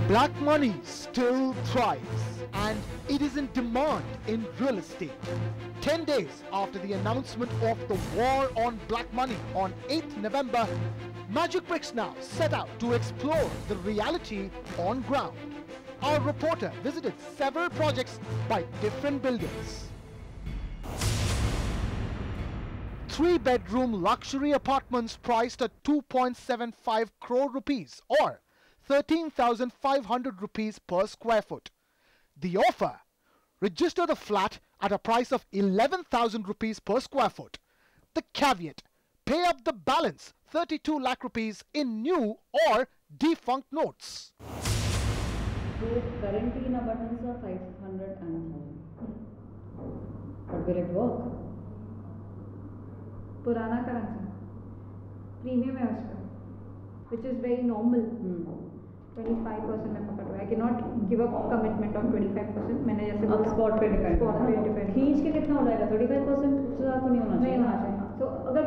Black money still thrives, and it is in demand in real estate. 10 days after the announcement of the war on black money on 8th November, Magicbricks Now set out to explore the reality on ground. Our reporter visited several projects by different builders. 3-bedroom luxury apartments priced at 2.75 crore rupees or 13,500 rupees per square foot. The offer: register the flat at a price of 11,000 rupees per square foot. The caveat: pay up the balance 32 lakh rupees in new or defunct notes. So currently in abundance are 500 and 1,000. But will it work? पुराना currency, premium है उसका, which is very normal. 25% में पकड़ हुआ है. I cannot give up commitment on 25%. मैंने जैसे अब spot पे depend. Spot पे depend. खींच के कितना हो जाएगा? 35% से ज़्यादा तो नहीं होना चाहिए. नहीं होना चाहिए. तो अगर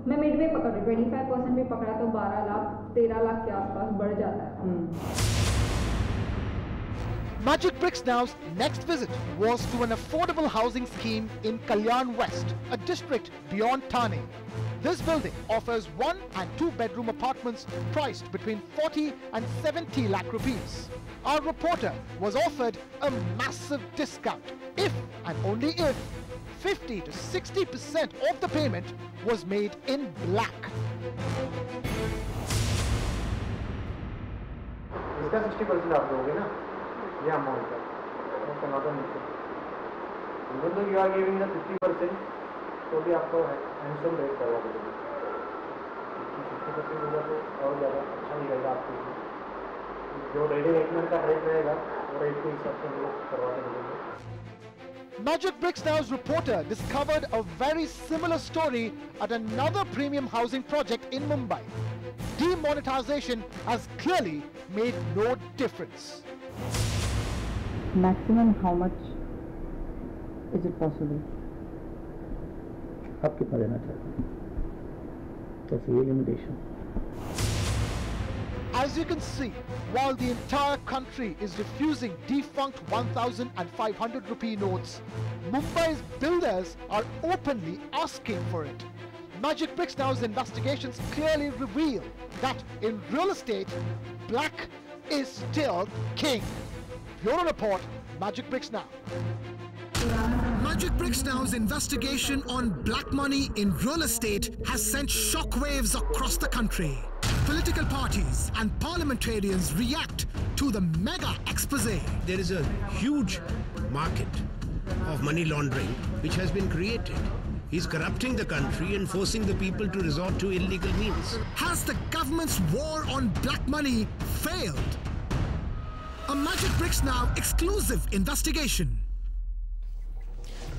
मैं midway पकड़ रही 25% भी पकड़ा तो 12 लाख 13 लाख के आसपास बढ़ जाता है. Magicbricks Now's next visit was to an affordable housing scheme in Kalyan West, a district beyond Thane. This building offers 1 and 2 bedroom apartments priced between 40 and 70 lakh rupees. Our reporter was offered a massive discount if and only if 50 to 60% of the payment was made in black. इसका 60% आप दोगे ना ये amount का not an issue. Even though you are giving the 50%, तो भी आपको handsome rate करवा देंगे. 60% होगा तो और ज़्यादा अच्छा नहीं रहेगा आपके लिए. जो रेडी रेटमेंट का रेट रहेगा वो रेट के हिसाब से हम लोग करवा देंगे. Magicbricks Now's reporter discovered a very similar story at another premium housing project in Mumbai. Demonetization has clearly made no difference. Maximum how much is it possible? आप कितना देना चाहते हैं? कैसे ये limitation? As you can see, while the entire country is refusing defunct 1,500 rupee notes, Mumbai's builders are openly asking for it. Magicbricks Now's investigations clearly reveal that in real estate, black is still king. Bureau Report, Magicbricks Now. Magicbricks Now's investigation on black money in real estate has sent shockwaves across the country. Political parties and parliamentarians react to the mega expose. There is a huge market of money laundering which has been created. He's corrupting the country and forcing the people to resort to illegal means. Has the government's war on black money failed? A Magicbricks Now exclusive investigation.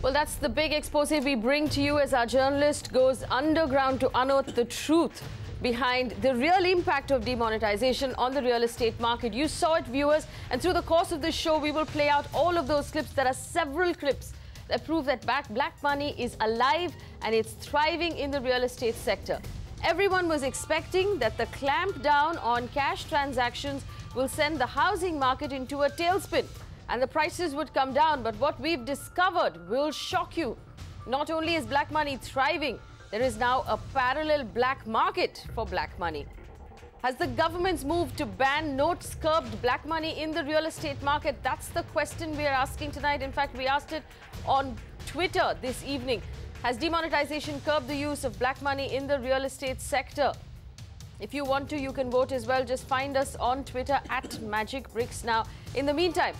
Well, that's the big expose we bring to you as our journalist goes underground to unearth the truth behind the real impact of demonetization on the real estate market. You saw it, viewers, and through the course of this show, we will play out all of those clips. There are several clips that prove that black money is alive and it's thriving in the real estate sector. Everyone was expecting that the clamp down on cash transactions will send the housing market into a tailspin and the prices would come down. But what we've discovered will shock you. Not only is black money thriving, there is now a parallel black market for black money. Has the government's move to ban notes curbed black money in the real estate market? That's the question we are asking tonight. In fact, we asked it on Twitter this evening. Has demonetization curbed the use of black money in the real estate sector? If you want to, you can vote as well. Just find us on Twitter at Magicbricks Now. In the meantime,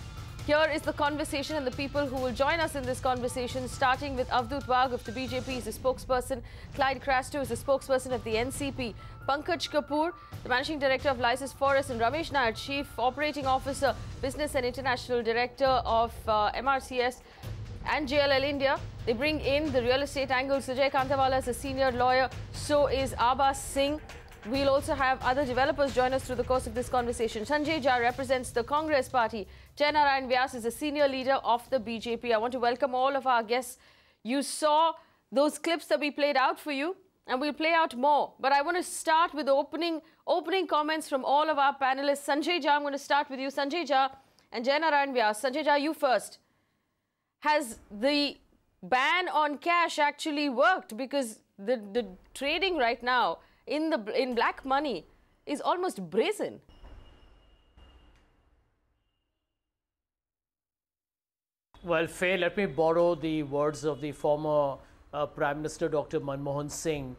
here is the conversation and the people who will join us in this conversation, starting with Avadhut Wagh of the BJP, is the spokesperson. Clyde Crasto is the spokesperson of the NCP. Pankaj Kapoor, the managing director of Liases Foras, and Ramesh, Nair, chief operating officer, business and international director of MRICS and JLL India. They bring in the real estate angle. Sujay Kantawala is a senior lawyer. So is Abha Singh. We'll also have other developers join us through the course of this conversation. Sanjay Jha represents the Congress party. Jaynarayan Vyas is a senior leader of the BJP. I want to welcome all of our guests. You saw those clips that we played out for you. and we'll play out more. But I want to start with opening comments from all of our panelists. Sanjay Jha, I'm going to start with you. Sanjay Jha and Jaynarayan Vyas. Sanjay Jha, you first. Has the ban on cash actually worked? Because the trading right now in black money is almost brazen. Well, Faye, let me borrow the words of the former Prime Minister Dr. Manmohan Singh.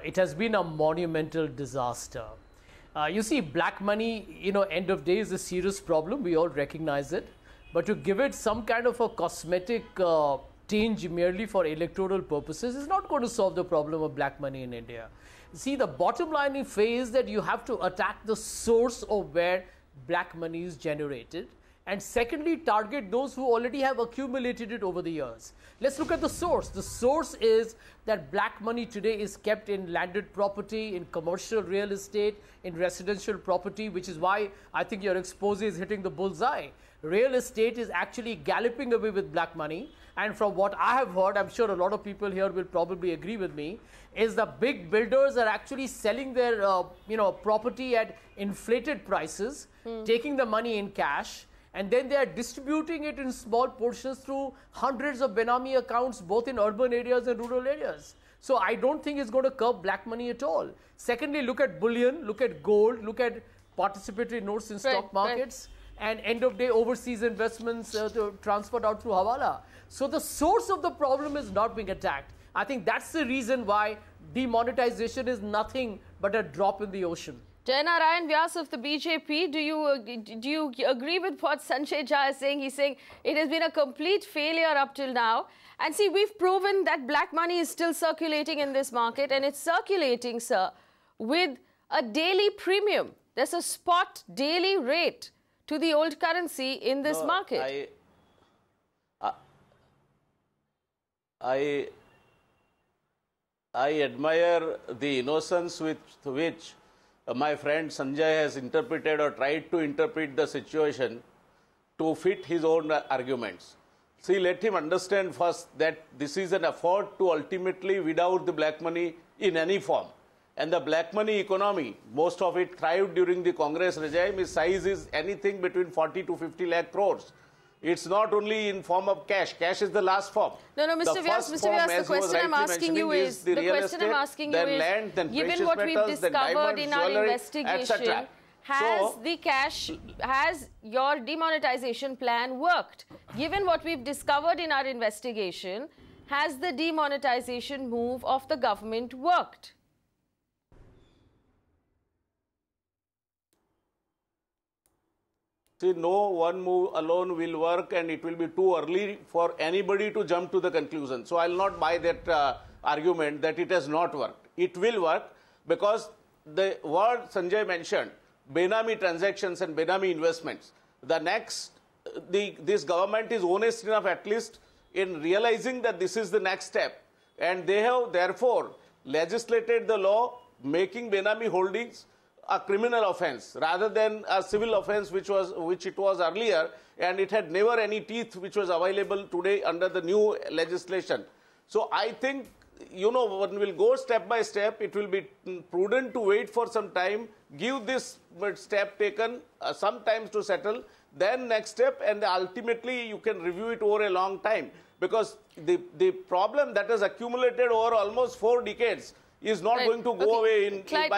It has been a monumental disaster. You see, black money, end of day is a serious problem. We all recognize it. But to give it some kind of a cosmetic tinge merely for electoral purposes is not going to solve the problem of black money in India. See, the bottom line in Faye is that you have to attack the source of where black money is generated. And secondly, target those who already have accumulated it over the years. Let's look at the source. The source is that black money today is kept in landed property, in commercial real estate, in residential property, which is why I think your expose is hitting the bullseye. Real estate is actually galloping away with black money. And from what I have heard, I'm sure a lot of people here will probably agree with me, is the big builders are actually selling their property at inflated prices, taking the money in cash, and then they are distributing it in small portions through hundreds of Benami accounts, both in urban areas and rural areas. So I don't think it's going to curb black money at all. Secondly, look at bullion, look at gold, look at participatory notes in stock markets, and end of day overseas investments transferred out through Hawala. So the source of the problem is not being attacked. I think that's the reason why demonetization is nothing but a drop in the ocean. Jaynarayan Vyas of the BJP, do you agree with what Sanjay Jha is saying? He's saying it has been a complete failure up till now. And see, we've proven that black money is still circulating in this market, and it's circulating, sir, with a daily premium. There's a spot daily rate to the old currency in this market. I admire the innocence with which my friend Sanjay has interpreted or tried to interpret the situation to fit his own arguments. See, let him understand first that this is an effort to ultimately weed out the black money in any form. And the black money economy, most of it thrived during the Congress regime. Its size is anything between 40 to 50 lakh crores. It's not only in form of cash. Cash is the last form. No, Mr. Vyas, the question I'm asking you is, given what we've discovered in our investigation, has your demonetization plan worked? Given what we've discovered in our investigation, has the demonetization move of the government worked? See, no one move alone will work, and it will be too early for anybody to jump to the conclusion. So I will not buy that argument that it has not worked. It will work because the word Sanjay mentioned, Benami transactions and Benami investments, this government is honest enough at least in realizing that this is the next step. And they have therefore legislated the law making Benami holdings a criminal offence rather than a civil offence which it was earlier, and it had never any teeth which was available today under the new legislation. So I think, when we'll go step by step, it will be prudent to wait for some time, give this step taken some time to settle, then next step, and ultimately you can review it over a long time, because the problem that has accumulated over almost 4 decades is not going to go away by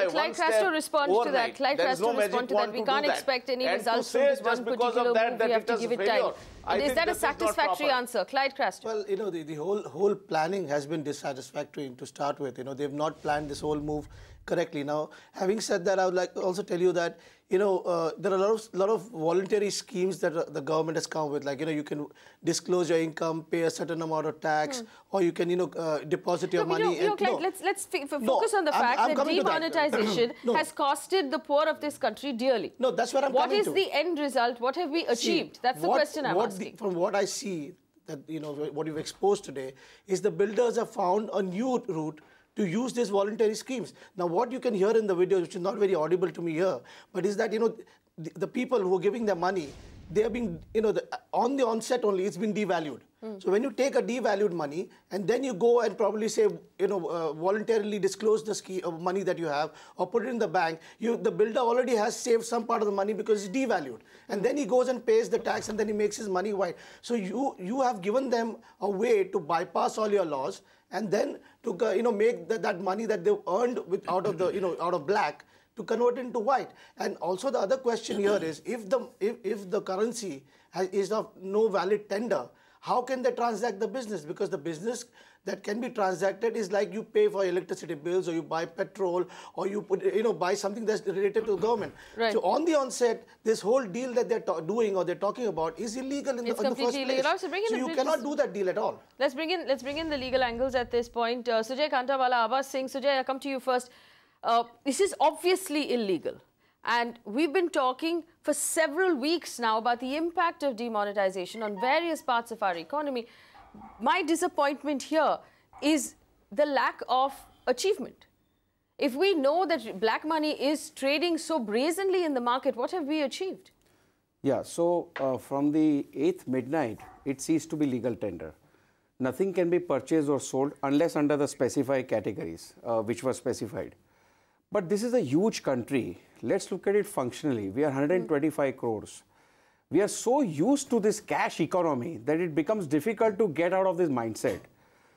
one step. Clyde Crasto responds to that. Clyde Crasto responds to that. We can't expect any results from this one particular move. We have to give it time. Is that a satisfactory answer? Clyde Crasto. Well, the whole planning has been dissatisfactory to start with. They've not planned this whole move correctly. Now, having said that, I would like to also tell you that there are a lot of voluntary schemes that the government has come with. Like, you can disclose your income, pay a certain amount of tax, or you can, deposit your money. Let's focus on the fact that demonetization has costed the poor of this country dearly. No, that's what I'm coming to. What is the end result? What have we achieved? That's the question I'm asking. From what I see, that what you've exposed today, is the builders have found a new route to use these voluntary schemes. Now, what you can hear in the video, which is not very audible to me here, but is that, the people who are giving their money, they are being, on the onset only, it's been devalued. So when you take a devalued money and then you go and probably say, voluntarily disclose the scheme of money that you have or put it in the bank, the builder already has saved some part of the money because it's devalued. And then he goes and pays the tax and then he makes his money white. So you have given them a way to bypass all your laws and then to make that money that they've earned out of black to convert into white. And also the other question here is, if the currency is of no valid tender, how can they transact the business? Because the business that can be transacted is like you pay for electricity bills, or you buy petrol, or you buy something that's related to the government. Right. So on the onset, this whole deal that they're doing or they're talking about is illegal in the first place. Illegal. So you cannot do that deal at all. Let's bring in the legal angles at this point. Sujay Kantawala, Abha Singh. Sujay, I come to you first. This is obviously illegal. And we've been talking for several weeks now about the impact of demonetization on various parts of our economy. My disappointment here is the lack of achievement. If we know that black money is trading so brazenly in the market, what have we achieved? Yeah, so from the 8th midnight, it ceased to be legal tender. Nothing can be purchased or sold unless under the specified categories, which were specified. But this is a huge country. Let's look at it functionally. We are 125 crores. We are so used to this cash economy that it becomes difficult to get out of this mindset.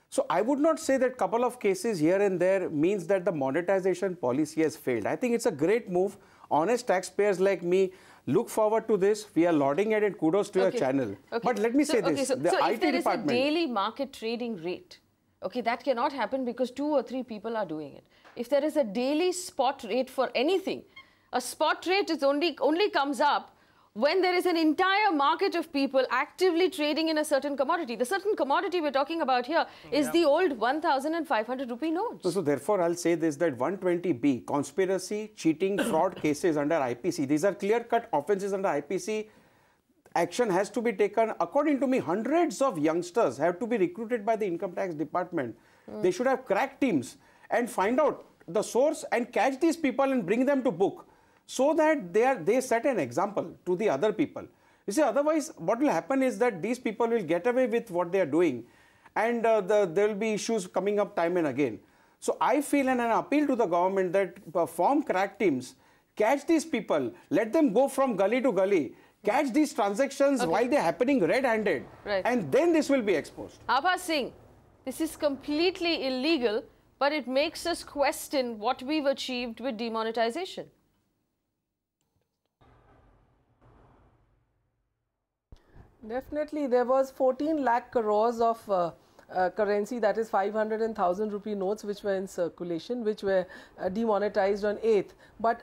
So I would not say that couple of cases here and there means that the monetization policy has failed. I think it's a great move. Honest taxpayers like me look forward to this. We are lauding it and kudos to your channel. But let me say this. So if there is a daily market trading rate, that cannot happen because 2 or 3 people are doing it. If there is a daily spot rate for anything, a spot rate is only comes up when there is an entire market of people actively trading in a certain commodity. The certain commodity we're talking about here is the old 1,500 rupee notes. So therefore, I'll say this, that 120B, conspiracy, cheating, fraud cases under IPC, these are clear-cut offences under IPC. Action has to be taken. According to me, hundreds of youngsters have to be recruited by the Income Tax Department. They should have crack teams and find out the source and catch these people and bring them to book, so that they set an example to the other people. You see, otherwise what will happen is that these people will get away with what they are doing, and there will be issues coming up time and again. So I feel and an appeal to the government that form crack teams, catch these people, let them go from gully to gully, catch these transactions while they're happening red-handed, and then this will be exposed. Abha Singh, this is completely illegal, but it makes us question what we've achieved with demonetization. Definitely, there was 14 lakh crores of currency, that is 500 and 1,000 rupee notes, which were in circulation, which were demonetized on 8th. But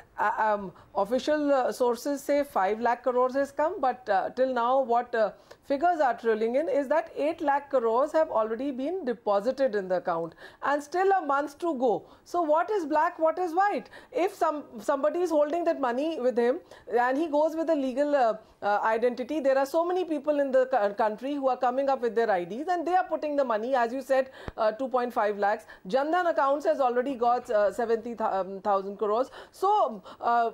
official sources say 5 lakh crores has come, but till now what figures are trilling in is that 8 lakh crores have already been deposited in the account and still a month to go. So what is black, what is white? If somebody is holding that money with him and he goes with a legal identity, there are so many people in the country who are coming up with their IDs and they are putting the money, as you said, 2.5 lakhs. Jandan accounts has already got 70,000 crores. So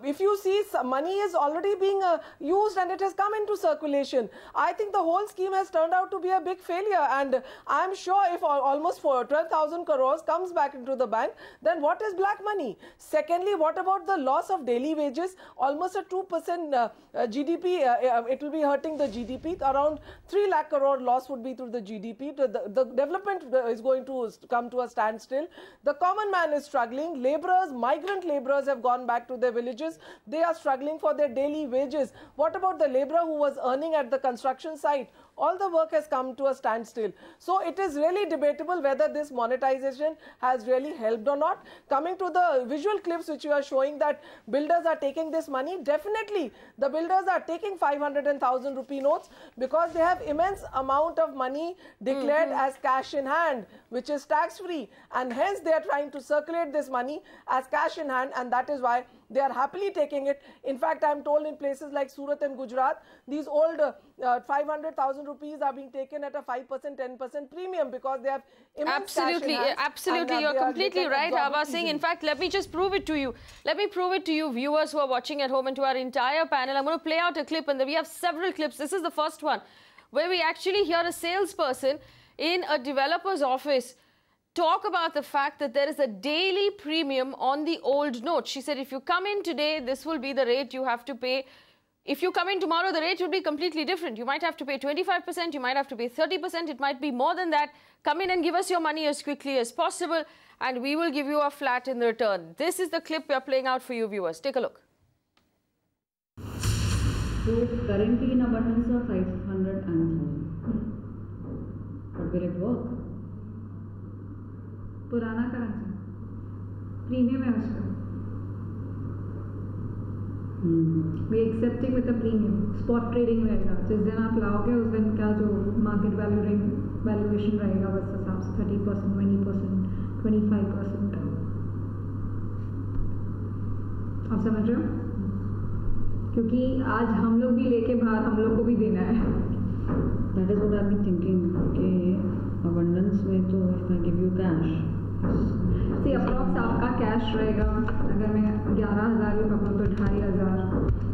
if you see, money is already being used and it has come into circulation. I think the whole scheme has turned out to be a big failure, and I'm sure if almost 12,000 crores comes back into the bank, then what is black money? Secondly, what about the loss of daily wages? Almost a 2% GDP, it will be hurting the GDP. Around 3 lakh crore loss would be through the GDP. The development is going to come to a standstill. The common man is struggling. Laborers, migrant laborers have gone back to their villages. They are struggling for their daily wages. What about the laborer who was earning at the construction site? All the work has come to a standstill. So it is really debatable whether this monetization has really helped or not. Coming to the visual clips which you are showing, that builders are taking this money, definitely the builders are taking 500 and 1,000 rupee notes because they have immense amount of money declared as cash in hand, which is tax free, and hence they are trying to circulate this money as cash in hand, and that is why They are happily taking it. In fact, I'm told in places like Surat and Gujarat, these old 500,000 rupees are being taken at a 5%, 10% premium because they have immense cash in hand. Absolutely, you're completely right, Abha Singh. In fact, let me just prove it to you. Let me prove it to you, viewers who are watching at home, and to our entire panel. I'm going to play out a clip, and we have several clips. This is the first one, where we actually hear a salesperson in a developer's office talk about the fact that there is a daily premium on the old note. She said, if you come in today, this will be the rate you have to pay. If you come in tomorrow, the rate will be completely different. You might have to pay 25%, you might have to pay 30%, it might be more than that. Come in and give us your money as quickly as possible, and we will give you a flat in return. This is the clip we are playing out for you, viewers. Take a look. So currently in abundance of 500 and 1,000. But will it work? पुराना currency premium है उसका we accepting with the premium spot trading रहेगा जिस दिन आप लाओगे उस दिन का जो मार्केट वैल्यूएशन रहेगा बस हिसाब से 30%, 20%, 25%। आप समझ रहे हो? क्योंकि आज हम लोग भी लेके बाहर हम लोग को भी देना है। That is what I've been thinking. Okay, abundance में तो if I give you cash. See, approx आपका कैश रहेगा अगर मैं 11,000 भी पकड़ूँ तो 2,500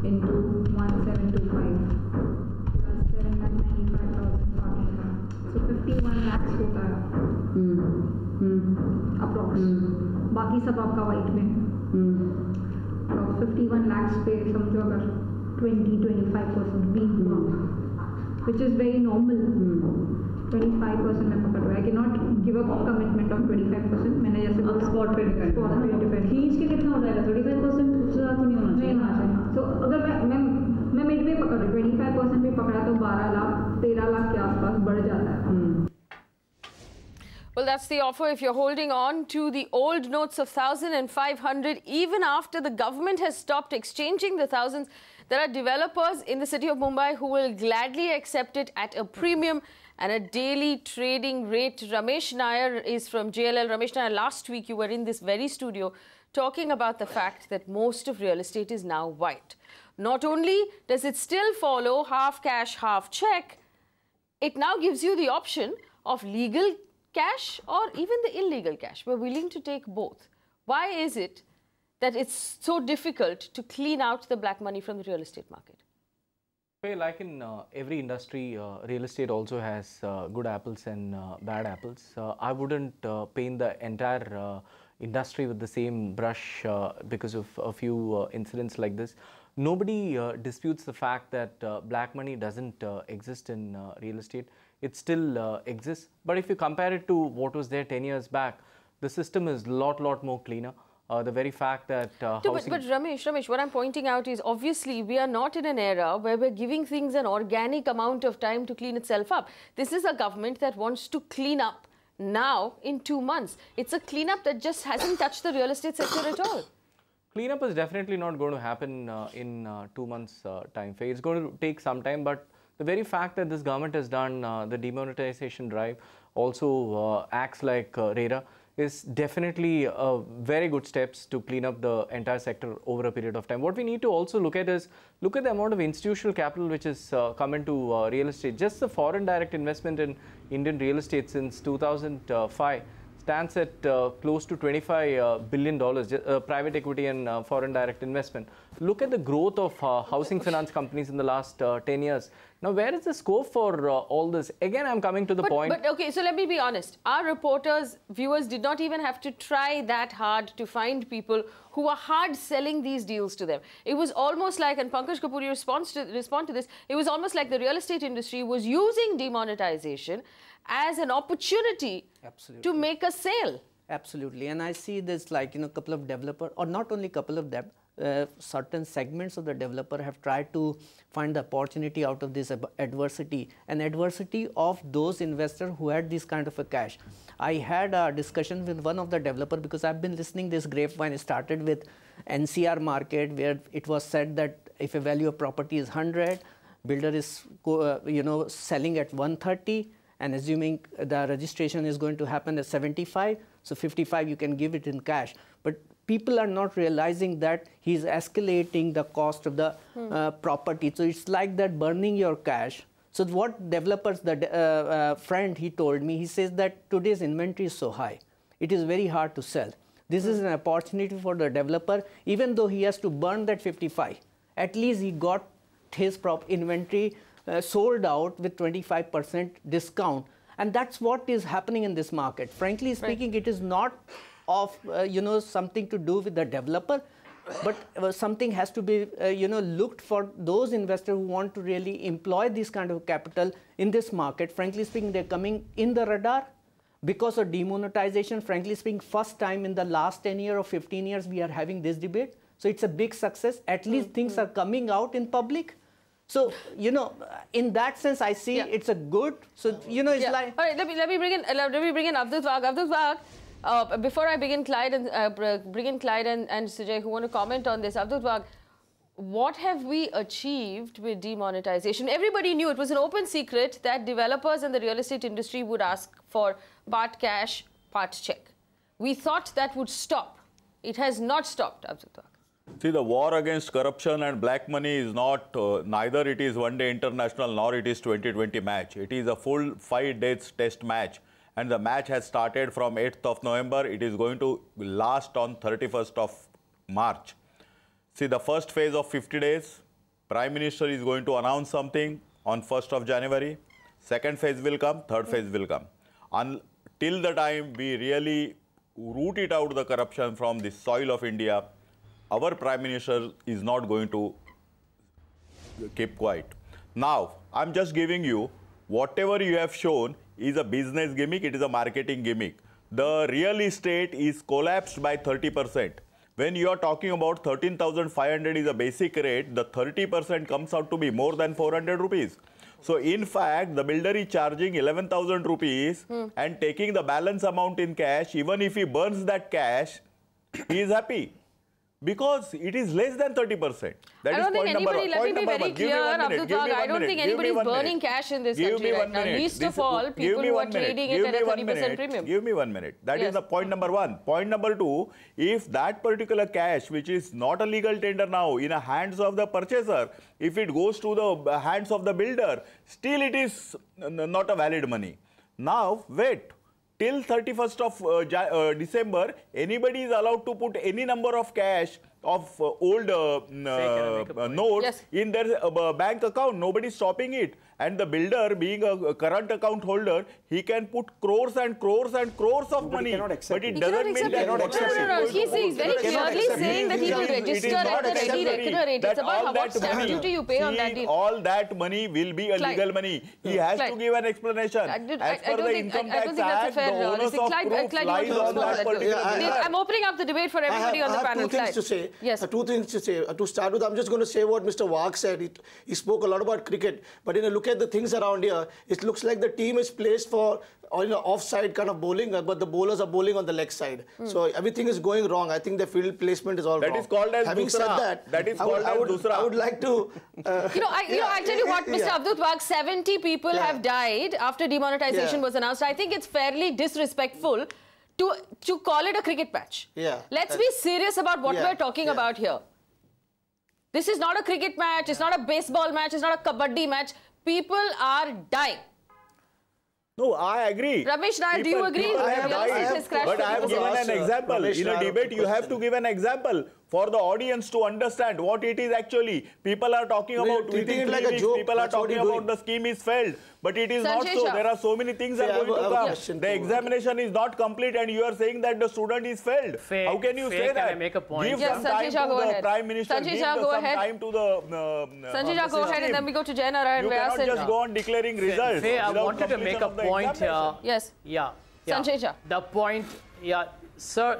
into 1,725 plus 7,95,000 so 51 lakhs होता है approx। बाकी सब आपका वाइट में approx 51 lakhs पे समझो अगर 20-25% भी हुआ, which is very normal। 25% में पकड़ रहा है। I cannot give up commitment of 25%। मैंने जैसे आप स्पॉट पे डिपेंड खींच के कितना हो जाएगा 35% उससे ज़्यादा तो नहीं होना चाहिए। तो अगर मैं मिड में पकड़ रही 25% भी पकड़ा तो 12 लाख 13 लाख के आसपास बढ़ जाता है। Well, that's the offer if you're holding on to the old notes of 1,000 and 500. Even after the government has stopped exchanging the thousands, there are developers in the city of Mumbai who will gladly accept it at a premium and a daily trading rate. Ramesh Nair is from JLL. Ramesh Nair, last week you were in this very studio talking about the fact that most of real estate is now white. Not only does it still follow half cash, half check, it now gives you the option of legal cash or even the illegal cash. We're willing to take both. Why is it that it's so difficult to clean out the black money from the real estate market? Well, like in every industry, real estate also has good apples and bad apples. I wouldn't paint the entire industry with the same brush because of a few incidents like this. Nobody disputes the fact that black money doesn't exist in real estate. It still exists. But if you compare it to what was there 10 years back, the system is a lot more cleaner. The very fact that but Ramesh, what I'm pointing out is obviously we are not in an era where we're giving things an organic amount of time to clean itself up. This is a government that wants to clean up now in 2 months. It's a cleanup that just hasn't touched the real estate sector at all. Cleanup is definitely not going to happen in 2 months time frame. It's going to take some time, but the very fact that this government has done the demonetization drive also acts like RERA is definitely very good steps to clean up the entire sector over a period of time. What we need to also look at is, look at the amount of institutional capital which has come into real estate. Just the foreign direct investment in Indian real estate since 2005 stands at close to $25 billion, private equity and foreign direct investment. Look at the growth of housing finance companies in the last 10 years. Now, where is the scope for all this? Again, I'm coming to the point. But okay, so let me be honest. Our reporters, viewers did not even have to try that hard to find people who are hard selling these deals to them. It was almost like, and Pankaj Kapoor, you respond to this, it was almost like the real estate industry was using demonetization as an opportunity to make a sale. Absolutely. And I see this like, couple of developers, or not only couple of them, certain segments of the developer have tried to find the opportunity out of this adversity, and adversity of those investors who had this kind of a cash. I had a discussion with one of the developer because I've been listening this grapevine. It started with NCR market where it was said that if a value of property is 100, builder is selling at 130, and assuming the registration is going to happen at 75, so 55 you can give it in cash. But people are not realizing that he's escalating the cost of the property. So it's like that burning your cash. So what developers, the friend he told me, he says that today's inventory is so high. It is very hard to sell. This is an opportunity for the developer, even though he has to burn that 55. At least he got his inventory sold out with 25% discount. And that's what is happening in this market. Frankly speaking, it is not of something to do with the developer, but something has to be looked for those investors who want to really employ this kind of capital in this market. Frankly speaking, they're coming in the radar because of demonetization. Frankly speaking, first time in the last 10 years or 15 years we are having this debate. So it's a big success. At least things are coming out in public. So, in that sense, I see it's a good. So, it's like. All right, let me bring in Avadhut Wagh. Avadhut Wagh, before I begin Clyde and bring in Clyde and Sujay, who want to comment on this. Avadhut Wagh, what have we achieved with demonetization? Everybody knew, it was an open secret, that developers and the real estate industry would ask for part cash, part check. We thought that would stop. It has not stopped, Avadhut Wagh. See, the war against corruption and black money is not, neither it is one day international nor it is 2020 match. It is a full 5 days test match. And the match has started from 8th of November. It is going to last on 31st of March. See, the first phase of 50 days, Prime Minister is going to announce something on 1st of January. Second phase will come, third phase will come. Till the time we really root it out the corruption from the soil of India, our Prime Minister is not going to keep quiet. Now, I'm just giving you whatever you have shown is a business gimmick, it is a marketing gimmick. The real estate is collapsed by 30%. When you are talking about 13,500 is a basic rate, the 30% comes out to be more than 400 rupees. So, in fact, the builder is charging 11,000 rupees and taking the balance amount in cash. Even if he burns that cash, he is happy. Because it is less than 30%. That is point number one. Let me be very clear, Avadhut Wagh, I don't think anybody is burning cash in this country right now. Least of all, people who are trading it at a 30% premium. Give me 1 minute. That is the point number one. Point number two, if that particular cash, which is not a legal tender now, in the hands of the purchaser, if it goes to the hands of the builder, still it is not a valid money. Now, wait. Till 31st of December, anybody is allowed to put any number of cash of old notes in their bank account. Nobody is stopping it. And the builder, being a current account holder, he can put crores and crores and crores of money. But it doesn't mean that... No. He's very clearly saying that he will register at the ready reckoner rate. It's about how much stamp duty you pay on that deal. All that money will be a legal money. He has to give an explanation. As per the Income Tax Act, the onus of proof lies on that particular builder. I'm opening up the debate for everybody on the panel. I have two things to say. Yes. Two things to say. To start with, I'm just going to say what Mr. Wagh said. He spoke a lot about cricket, but in a look at the things around here, it looks like the team is placed for offside kind of bowling, but the bowlers are bowling on the leg side. So everything is going wrong. I think the field placement is all wrong. That is called as Having said that, I would like to... I'll tell you what, Mr. Avadhut Wagh, 70 people have died after demonetization was announced. I think it's fairly disrespectful to call it a cricket match. Let's be serious about what we're talking about here. This is not a cricket match, it's not a baseball match, it's not a kabaddi match. People are dying. No, I agree. Ramesh, Nair, do you agree? But I have given an example. In a debate, you have to give an example for the audience to understand what it is actually. People are talking about within 3 weeks, people are talking about the scheme is failed. But it is not so. There are so many things are going to come. The examination is not complete and you are saying that the student is failed. How can you say that? Can I make a point? Give some time to the Prime Minister. Give some time to the Sanjay Jha, go ahead and then we go to Jaynarayan. You cannot just go on declaring results. I wanted to make a point here. Yes. Yeah. Sanjay Jha. The point, Sir,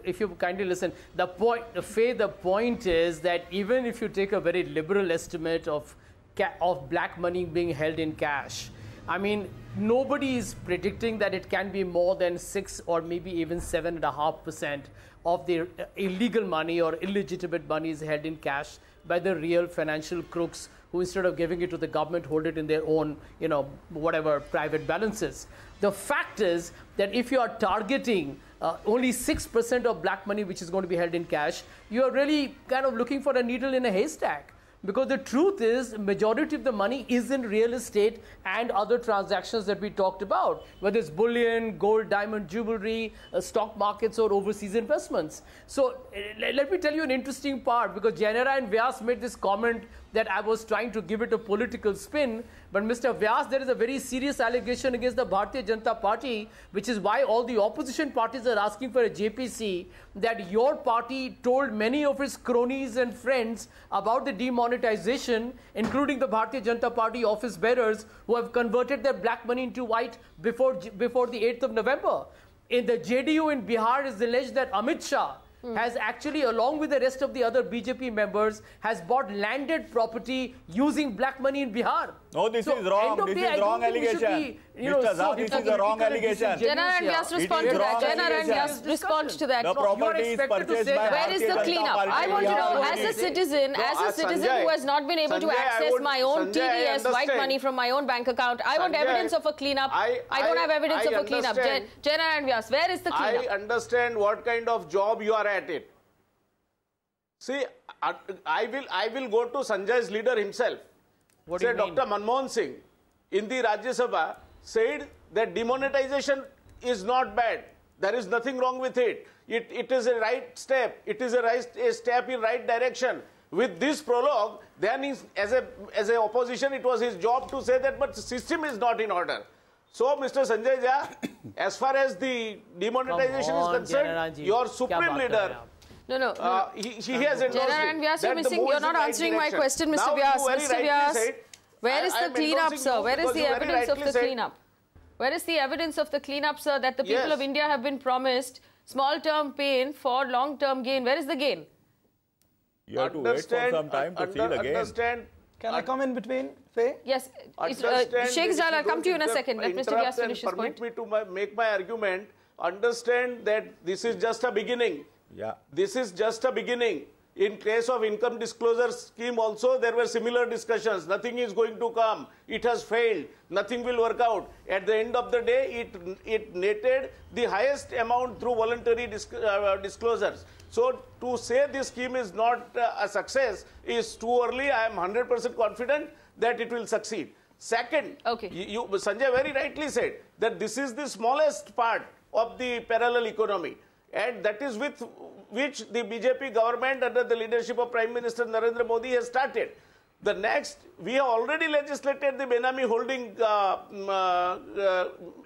if you kindly listen, the point is that even if you take a very liberal estimate of black money being held in cash, I mean, nobody is predicting that it can be more than 6 or maybe even 7.5% of the illegal money or illegitimate money is held in cash by the real financial crooks who, instead of giving it to the government, hold it in their own, you know, whatever private balances. The fact is that if you are targeting only 6% of black money which is going to be held in cash, you are really kind of looking for a needle in a haystack. Because the truth is, majority of the money is in real estate and other transactions that we talked about, whether it's bullion, gold, diamond, jewelry, stock markets, or overseas investments. So let me tell you an interesting part, because Jaynarayan and Vyas made this comment that I was trying to give it a political spin. But Mr. Vyas, there is a very serious allegation against the Bharatiya Janata Party, which is why all the opposition parties are asking for a JPC, that your party told many of its cronies and friends about the demonetization, including the Bharatiya Janata Party office bearers who have converted their black money into white before the 8th of November. In the JDU in Bihar, is alleged that Amit Shah has actually, along with the rest of the other BJP members, has bought landed property using black money in Bihar. No, this is wrong. This is wrong allegation. Mr. Zah, this is a wrong allegation. Jaynarayan Vyas, respond to that. Jaynarayan Vyas, respond to that. The property is purchased by where is the cleanup? I want to know, as a citizen who has not been able to access my own TDS white money from my own bank account, I want evidence of a cleanup. I don't have evidence of a cleanup. Jaynarayan Vyas, where is the cleanup? I understand what kind of job you are at it. See, I will go to Sanjay's leader himself. What do you mean? Dr. Manmohan Singh in the Rajya Sabha said that demonetization is not bad. There is nothing wrong with it. It is a right step. It is a step in right direction. With this prologue, then as a opposition, it was his job to say that, but the system is not in order. So, Mr. Sanjay Jha, as far as the demonetization is concerned, your supreme leader. No. He has endorsed Jaynarayan Vyas, you're not answering my question, Mr. Vyas. Mr. Vyas, where is the cleanup, sir? Where is the evidence of the cleanup? Where is the evidence of the cleanup, sir, that the people of India have been promised small-term pain for long-term gain? Where is the gain? You have to wait for some time to see the gain. Can I come in between, Faye? Yes. Sheikh Zal, I'll come to you in a second. Let Mr. Vyas finish his point. Permit me to make my argument. Understand that this is just a beginning. Yeah. This is just a beginning. In case of income disclosure scheme also, there were similar discussions. Nothing is going to come. It has failed. Nothing will work out. At the end of the day, it netted the highest amount through voluntary disclosures. So to say this scheme is not a success is too early. I am 100% confident that it will succeed. Second, Sanjay very rightly said that this is the smallest part of the parallel economy. And that is with which the BJP government under the leadership of Prime Minister Narendra Modi has started. The next, we have already legislated the Benami Holding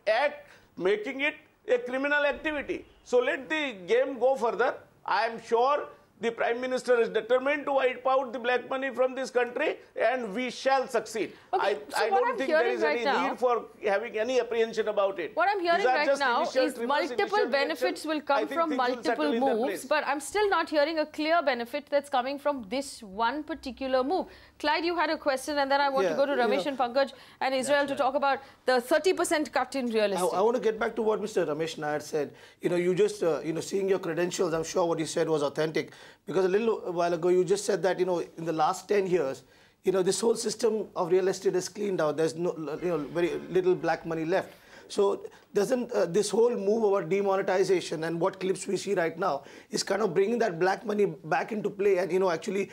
Act, making it a criminal activity. So let the game go further. I am sure the Prime Minister is determined to wipe out the black money from this country, and we shall succeed. Okay, I don't think there is any need for having any apprehension about it. What I'm hearing right now is multiple benefits will come from multiple moves, but I'm still not hearing a clear benefit that's coming from this one particular move. Clyde, you had a question, and then I want to go to Ramesh and Pankaj and Israel to talk about the 30% cut in real estate. I want to get back to what Mr. Ramesh Nair said. You just, seeing your credentials, I'm sure what you said was authentic. Because a little while ago, you just said that, in the last 10 years, this whole system of real estate is cleaned out. There's no, very little black money left. So doesn't this whole move about demonetization and what clips we see right now is kind of bringing that black money back into play and, actually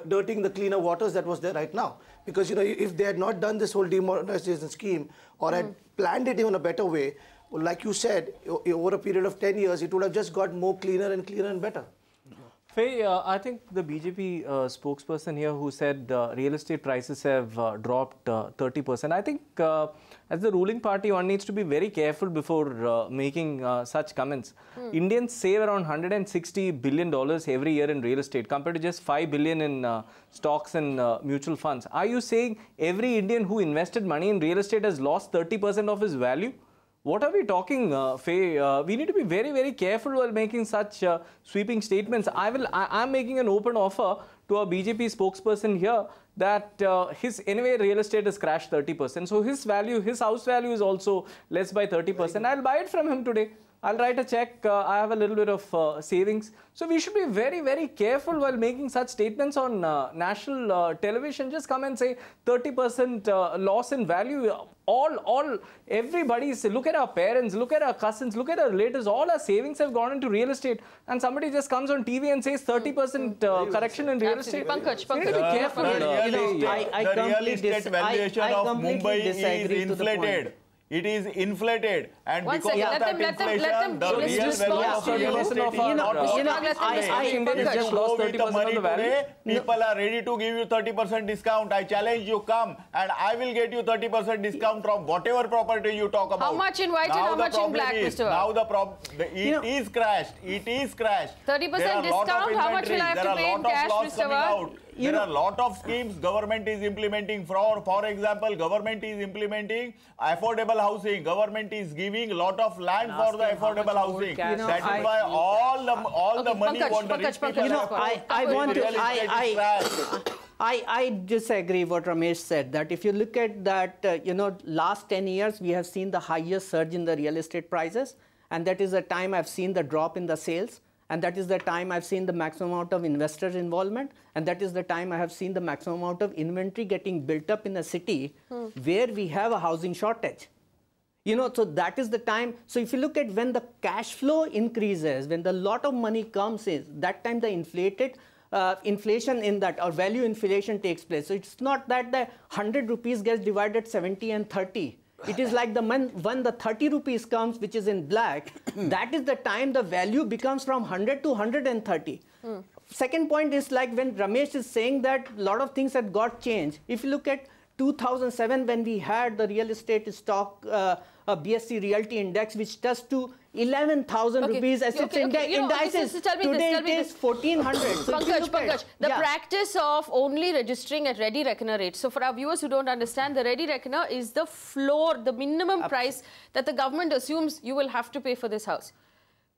dirtying the cleaner waters that was there right now? Because, if they had not done this whole demonetization scheme or had planned it in a better way, well, like you said, over a period of 10 years, it would have just got more cleaner and better. Faye, I think the BJP spokesperson here who said real estate prices have dropped 30%. I think as the ruling party, one needs to be very careful before making such comments. Indians save around $160 billion every year in real estate compared to just $5 billion in stocks and mutual funds. Are you saying every Indian who invested money in real estate has lost 30% of his value? What are we talking, Faye? We need to be very, very careful while making such sweeping statements. I'm making an open offer to our BJP spokesperson here that anyway real estate has crashed 30%. So his house value is also less by 30%. I'll buy it from him today. I'll write a check. I have a little bit of savings. So we should be very, very careful while making such statements on national television. Just come and say 30% loss in value. Everybody, look at our parents, look at our cousins, look at our relatives. All our savings have gone into real estate. And somebody just comes on TV and says 30% correction in real estate. Pankaj. Be careful. The real estate valuation of Mumbai is inflated. It is inflated, and because of that inflation, the real value of real estate is not with the money today. People are ready to give you 30% discount. I challenge you, come, and I will get you 30% discount from whatever property you talk about. How much in white and how much in black, Mr. Now the problem, it is crashed. It is crashed. 30% discount, how much will I have to pay in cash, Mr. Wagh? There are a lot of schemes government is implementing. For example, government is implementing affordable housing. Government is giving a lot of land for the affordable housing. That is why all the money want the rich people. I disagree what Ramesh said, that if you look at that, last 10 years, we have seen the highest surge in the real estate prices. And that is the time I've seen the drop in the sales. And that is the time I've seen the maximum amount of investors' involvement. And that is the time I have seen the maximum amount of inventory getting built up in a city where we have a housing shortage. So that is the time. So if you look at when the cash flow increases, when the lot of money comes in, that time the inflation in that, or value inflation takes place. So it's not that the 100 rupees gets divided 70 and 30. It is like when the 30 rupees comes, which is in black, that is the time the value becomes from 100 to 130. Second point is like when Ramesh is saying that a lot of things had got changed. If you look at 2007, when we had the real estate stock BSC Realty Index, which touched to 11,000 rupees as its indices. Today it is 1,400. So Pankaj, the practice of only registering at ready reckoner rate. So for our viewers who don't understand, the ready reckoner is the floor, the minimum price that the government assumes you will have to pay for this house.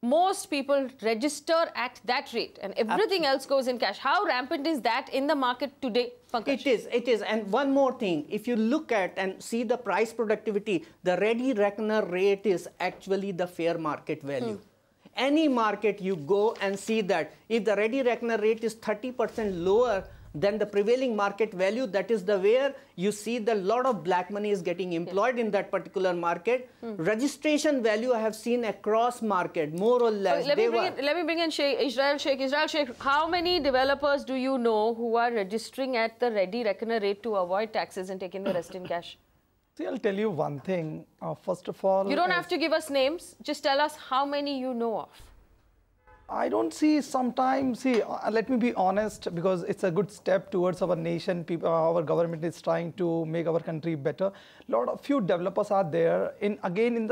Most people register at that rate and everything else goes in cash. How rampant is that in the market today, Pankaj? It is. And one more thing, if you look at and see the price productivity, the ready reckoner rate is actually the fair market value. Any market you go and see that if the ready reckoner rate is 30% lower than the prevailing market value, that is the where you see the lot of black money is getting employed in that particular market. Registration value I have seen across market, more or less. Let me bring in Israil Shaikh. How many developers do you know who are registering at the ready reckoner rate to avoid taxes and taking the rest in cash? See, I'll tell you one thing. First of all, you don't have to give us names. Just tell us how many you know of. I don't see sometimes, let me be honest, because it's a good step towards our nation. Our government is trying to make our country better. Few developers are there, in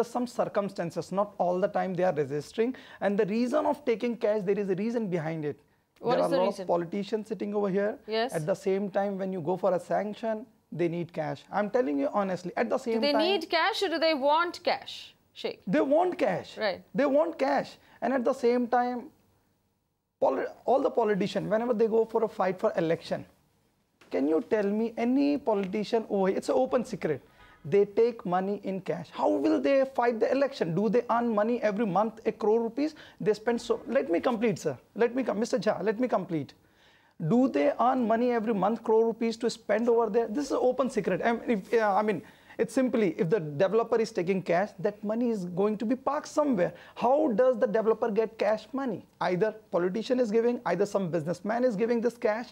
some circumstances, not all the time they are registering. And the reason of taking cash, there is a reason behind it. There are a lot of politicians sitting over here. Yes. At the same time, when you go for a sanction, they need cash. I'm telling you honestly, at the same time. Do they need cash or do they want cash, Sheikh? They want cash. Right. They want cash. And at the same time, all the politicians, whenever they go for a fight for election, can you tell me any politician, it's an open secret, they take money in cash. How will they fight the election? Do they earn money every month, 1 crore rupees? They spend so, let me complete, sir. Mr. Jha, let me complete. Do they earn money every month, crore rupees to spend over there? This is an open secret. It's simply, if the developer is taking cash, that money is going to be parked somewhere. How does the developer get cash money? Either politician is giving, either some businessman is giving this cash.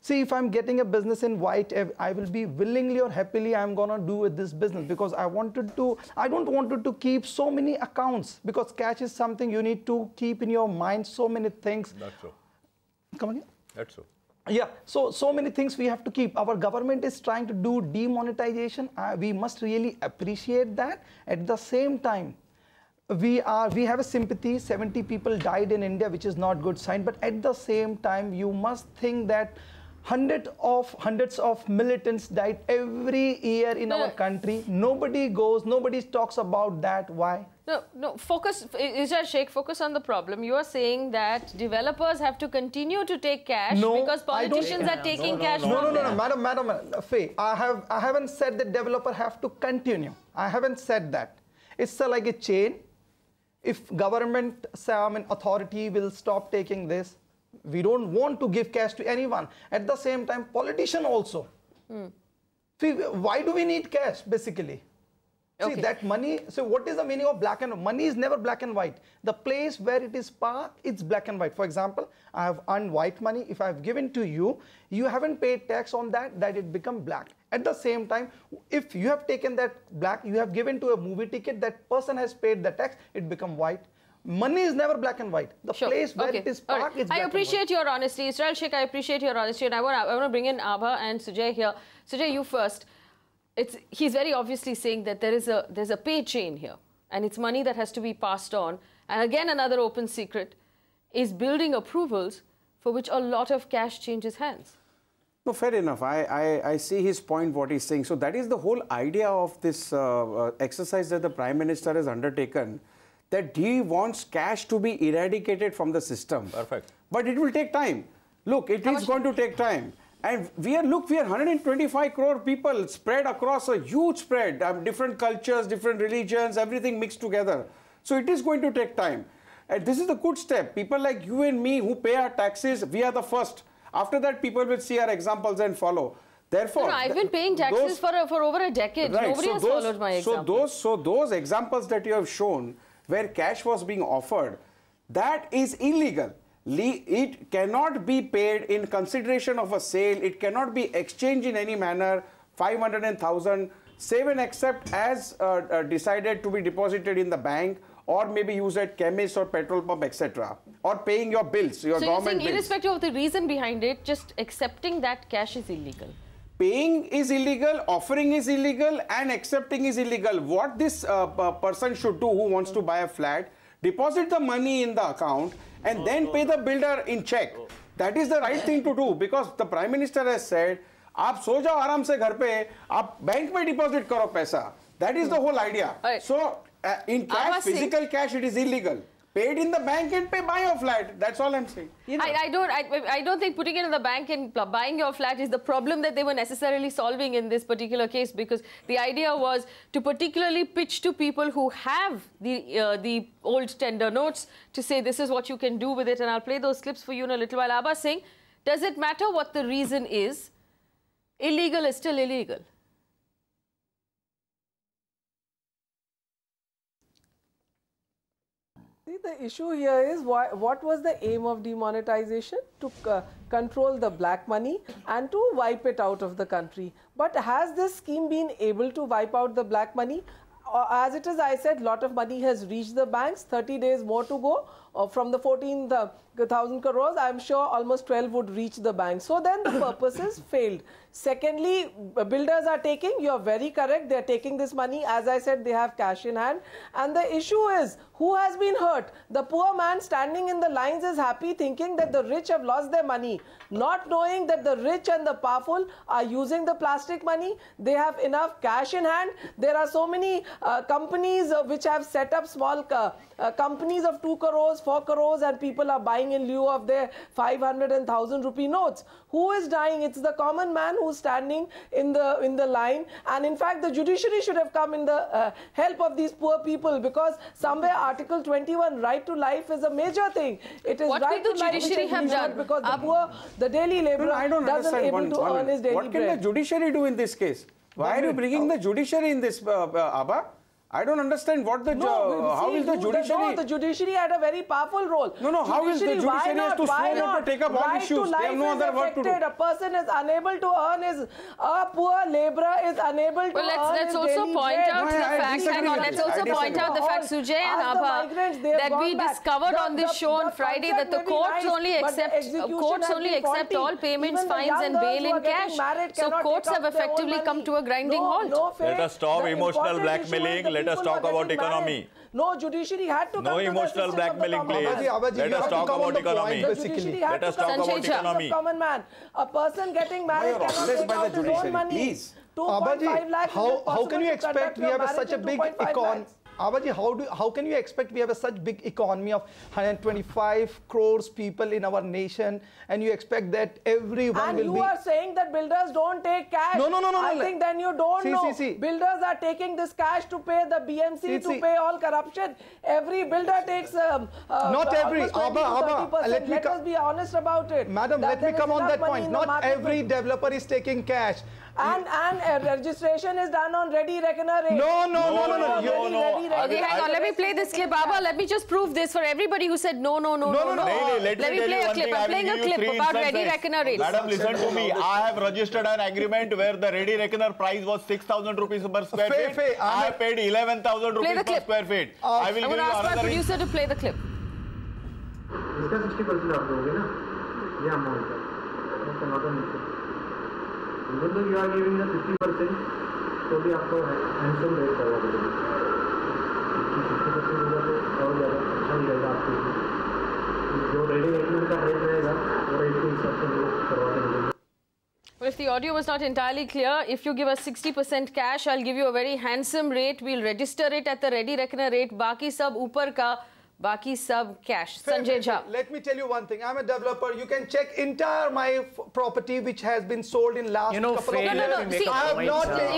See, if I'm getting a business in white, I will be willingly or happily, I'm going to do with this business because I don't want to keep so many accounts because cash is something you need to keep in your mind, so many things. That's so. Come again? That's so. Yeah, so many things we have to keep. Our government is trying to do demonetization. We must really appreciate that. At the same time, we have a sympathy. 70 people died in India, which is not good sign. But at the same time, you must think that Hundreds of militants died every year in our country. Nobody talks about that. Why? No, focus, Israil Shaikh, focus on the problem. You are saying that developers have to continue to take cash because politicians are taking cash from them. No, Madam Faye, I haven't said that developer have to continue. I haven't said that. It's like a chain. If government, authority will stop taking this, we don't want to give cash to anyone. At the same time, politician also. See, why do we need cash, basically? See, that money, so what is the meaning of black and white? Money is never black and white. The place where it is parked, it's black and white. For example, I have earned white money. If I have given to you, you haven't paid tax on that it become black. At the same time, if you have taken that black, you have given to a movie ticket, that person has paid the tax, it become white. Money is never black and white. The place where it is parked, it's black and white. I appreciate your honesty. Israil Shaikh, I appreciate your honesty. And I want to bring in Abha and Sujay here. Sujay, you first. He's very obviously saying that there's a pay chain here. And it's money that has to be passed on. And again, another open secret is building approvals for which a lot of cash changes hands. No, fair enough. I see his point, what he's saying. So that is the whole idea of this exercise that the Prime Minister has undertaken, that he wants cash to be eradicated from the system. Perfect. But it will take time. Look, it is going to take time. And we are 125 crore people spread across a huge spread, different cultures, different religions, everything mixed together. So it is going to take time. And this is the good step. People like you and me who pay our taxes, we are the first. After that, people will see our examples and follow. Therefore, I've been paying taxes for over a decade. Right. Nobody has followed my example. So those examples that you have shown where cash was being offered, that is illegal. It cannot be paid in consideration of a sale. It cannot be exchanged in any manner. 500 and 1,000, save and accept as decided to be deposited in the bank, or maybe used at chemist or petrol pump, etc. Or paying your bills, your government bills. So irrespective of the reason behind it, just accepting that cash is illegal. Paying is illegal, offering is illegal, and accepting is illegal. What this person should do who wants to buy a flat, deposit the money in the account and then pay the builder in check. That is the right thing to do, because the Prime Minister has said, आप सो जाओ आराम से घर पे, आप bank में deposit करो पैसा. That is the whole idea. So in cash, physical cash, it is illegal. Paid in the bank and buy your flat. That's all I'm saying. You know. I don't think putting it in the bank and buying your flat is the problem that they were necessarily solving in this particular case, because the idea was to particularly pitch to people who have the old tender notes to say this is what you can do with it, and I'll play those clips for you in a little while. Abha Singh, does it matter what the reason is? Illegal is still illegal. The issue here is what was the aim of demonetization? To control the black money and to wipe it out of the country. But has this scheme been able to wipe out the black money? As it is, I said, lot of money has reached the banks, 30 days more to go. From the 14,000 crores, I'm sure almost 12 would reach the bank. So then the purposes failed. Secondly, builders are taking, you're very correct, they're taking this money. As I said, they have cash in hand. And the issue is, who has been hurt? The poor man standing in the lines is happy, thinking that the rich have lost their money, not knowing that the rich and the powerful are using the plastic money. They have enough cash in hand. There are so many companies which have set up small companies of 2 crores, 4 crores, and people are buying in lieu of their 500 and 1,000 rupee notes. Who is dying? It's the common man who's standing in the line. And in fact, the judiciary should have come in the help of these poor people, because somewhere Article 21, right to life, is a major thing. It is what right could the to judiciary life, have done? Because the poor, the daily laborer doesn't able to earn his daily bread. What can the judiciary do in this case? Why are you bringing the judiciary in this, Abha? I don't understand what the how is the judiciary? The judiciary had a very powerful role. No, how is the judiciary has to sworn to take up all issues? They have no other work to do. A person is unable to earn his, a poor labourer is unable to earn let's his also daily point bread. out the fact. Hang on, let's also point out the fact, Sujay and Abha, that we discovered on this show on Friday that the courts only accept all payments, fines, and bail in cash. So courts have effectively come to a grinding halt. Let us stop emotional blackmailing. Let us talk about economy. No, judiciary had to no come to the emotional assistance blackmailing, of the common please. man. Let us talk about economy. The judiciary had to come to the assistance of the common man. A person getting married cannot take out his own money. Please. 2.5 lakhs. How can you expect we have such a big economy? Abaji, how can you expect we have such big economy of 125 crores people in our nation, and you expect that everyone will be... And you are saying that builders don't take cash. No. I think then you don't know. Builders are taking this cash to pay the BMC, to pay all corruption. Every builder takes not every. Abha, let us be honest about it. Madam, let me come on that point. Not every developer is taking cash. And registration is done on ready reckoner rate. No. Okay, hang on. Let me play this clip, Abha. Let me just prove this for everybody who said no. Let me play a clip. I'm playing a clip about ready reckoner rates. Madam, listen to me. I have registered an agreement where the ready reckoner price was 6,000 rupees per square feet. I have paid 11,000 rupees per square feet. I will give you ask my another. Producer to play the clip. इसका 60% आप दोगे ना ये amount का not an issue even though you are giving the 50% तो भी आपको handsome rate करवा देंगे 60% होगा तो और ज़्यादा अच्छा ही रहेगा आपके लिए जो रेडी रेकनर का रेट रहेगा वो रेट के हिसाब से लोग करवा देंगे. Well, if the audio was not entirely clear, if you give us 60% cash, I'll give you a very handsome rate. We'll register it at the ready reckoner rate. Baki sab upar ka. Baki sab cash. Sanjay Jha. Let me tell you one thing. I'm a developer. You can check entire my property which has been sold in last couple of years. No. See,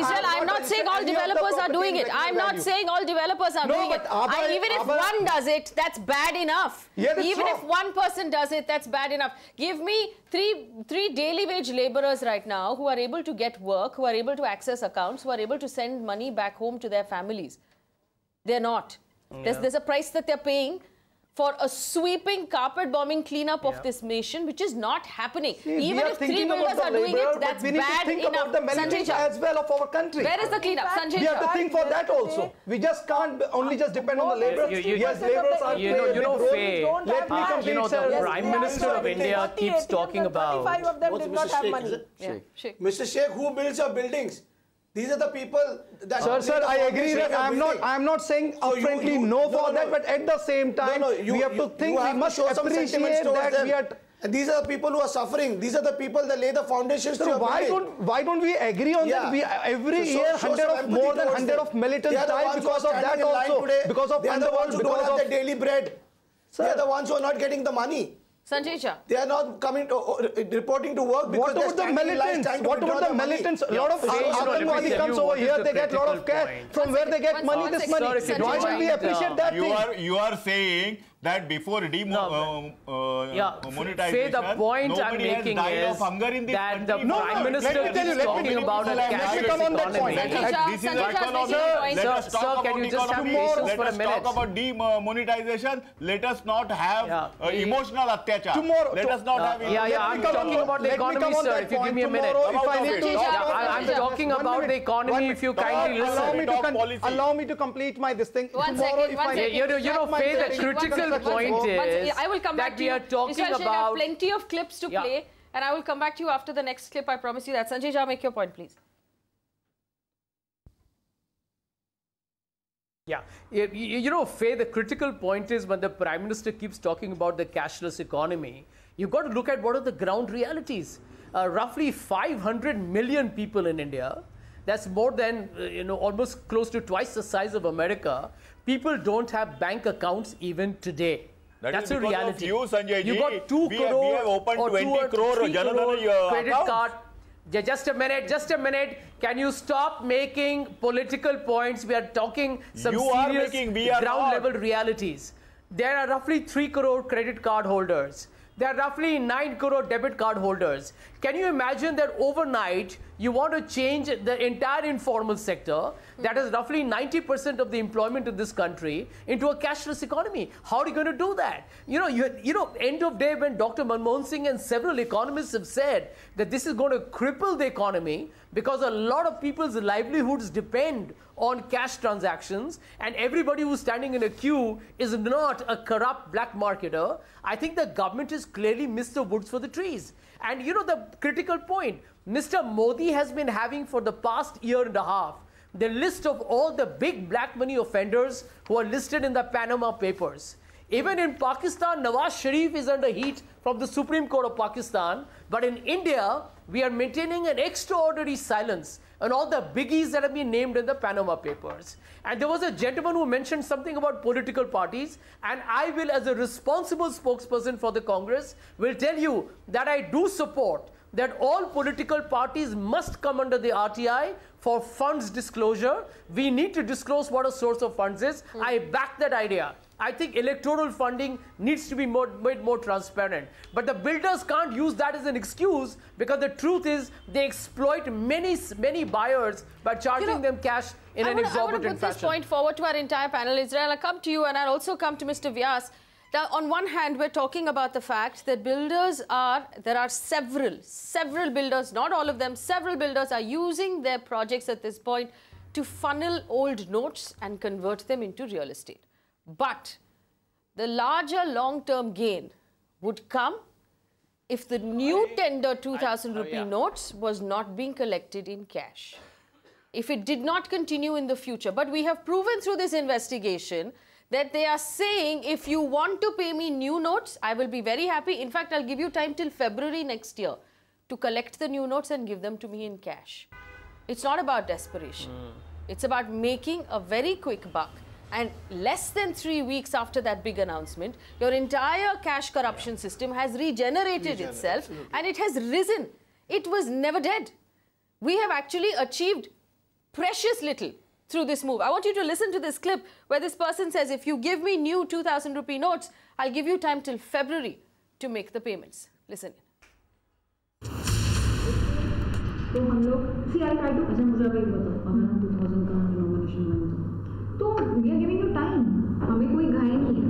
Israel, I'm not saying all developers are doing it. I'm not saying all developers are doing it. Even if one does it, that's bad enough. Even if one person does it, that's bad enough. Give me three daily wage laborers right now who are able to get work, who are able to access accounts, who are able to send money back home to their families. They're not. There's a price that they're paying for a sweeping carpet bombing cleanup of this nation, which is not happening. Even if 3 builders are doing it, that's bad enough. Sanjay Jha, as well of our country. Where is the cleanup? Sanjay Jha. We have to think for that also. We just can't only just depend on the laborers. Yes, laborers are Let me complete, the Prime Minister of India keeps talking about... 25 of them did not have money. Mr. Sheikh, who builds your buildings? These are the people that... Sir, I agree that I'm not saying upfrontly no for that, but at the same time, we have to think, we must appreciate that we are... And these are the people who are suffering. These are the people that lay the foundations to your building. Why don't we agree on that? Every year, more than 100 of militants die because of that also. Because of underworld, because of... They are the ones who don't have their daily bread. They are the ones who are not getting the money. Sanjay Jha. They are not coming to reporting to work because what about the militants? What about the militants? A lot of Atmawadi comes over here, they get a lot of cash. From where they get money, this money. Why should we appreciate that thing? You are saying that before demonetization, the point I'm making is that the Prime Minister is talking about a cashless economy. This is economy. Let us talk about economy. Let us talk about demonetization. Let us not have emotional attachment. Let us not have... I'm talking about the economy, sir. If you give me a minute. I'm talking about the economy, if you kindly listen. Allow me to complete my this thing. One second. Faye, the critical point is I will come back that we are talking about... I have plenty of clips to play, and I will come back to you after the next clip. I promise you that. Sanjay Jha, make your point, please. Faye, the critical point is when the Prime Minister keeps talking about the cashless economy, you've got to look at what are the ground realities. Roughly 500 million people in India. That's more than, almost close to twice the size of America. People don't have bank accounts even today. That's a reality. You, Sanjay you got 2 crore we have opened 20 crore credit card. Just a minute. Can you stop making political points? We are talking some serious ground level realities. There are roughly 3 crore credit card holders. There are roughly 9 crore debit card holders. Can you imagine that overnight you want to change the entire informal sector, that is roughly 90% of the employment in this country, into a cashless economy? How are you going to do that? End of day, when Dr. Manmohan Singh and several economists have said that this is going to cripple the economy because a lot of people's livelihoods depend on cash transactions, and everybody who's standing in a queue is not a corrupt black marketer, I think the government has clearly missed the woods for the trees. And the critical point Mr. Modi has been having for the past year and a half, the list of all the big black money offenders who are listed in the Panama Papers. Even in Pakistan, Nawaz Sharif is under heat from the Supreme Court of Pakistan. But in India, we are maintaining an extraordinary silence on all the biggies that have been named in the Panama Papers. And there was a gentleman who mentioned something about political parties. And I will, as a responsible spokesperson for the Congress, will tell you that I do support that all political parties must come under the RTI for funds disclosure. We need to disclose what a source of funds is. I back that idea. I think electoral funding needs to be made more transparent. But the builders can't use that as an excuse, because the truth is they exploit many buyers by charging them cash in an exorbitant fashion. I want to put this point forward to our entire panel. Israel, I'll come to you, and I'll also come to Mr. Vyas. Now, on one hand, we're talking about the fact that there are several builders, not all of them, several builders are using their projects at this point to funnel old notes and convert them into real estate. But the larger long-term gain would come if the new tender 2,000 rupee notes was not being collected in cash. If it did not continue in the future. But we have proven through this investigation that they are saying, if you want to pay me new notes, I will be very happy. In fact, I'll give you time till February next year to collect the new notes and give them to me in cash. It's not about desperation. It's about making a very quick buck. And less than 3 weeks after that big announcement, your entire cash corruption system has regenerated itself, and it has risen. It was never dead. We have actually achieved precious little through this move. I want you to listen to this clip where this person says, if you give me new 2,000 rupee notes, I'll give you time till February to make the payments. Listen. तो हम लोग सी I try to अच्छा मुझे अभी बताओ अगर हम 2000 का डिनोमिनेशन में तो we are giving you time हमें कोई घाई नहीं है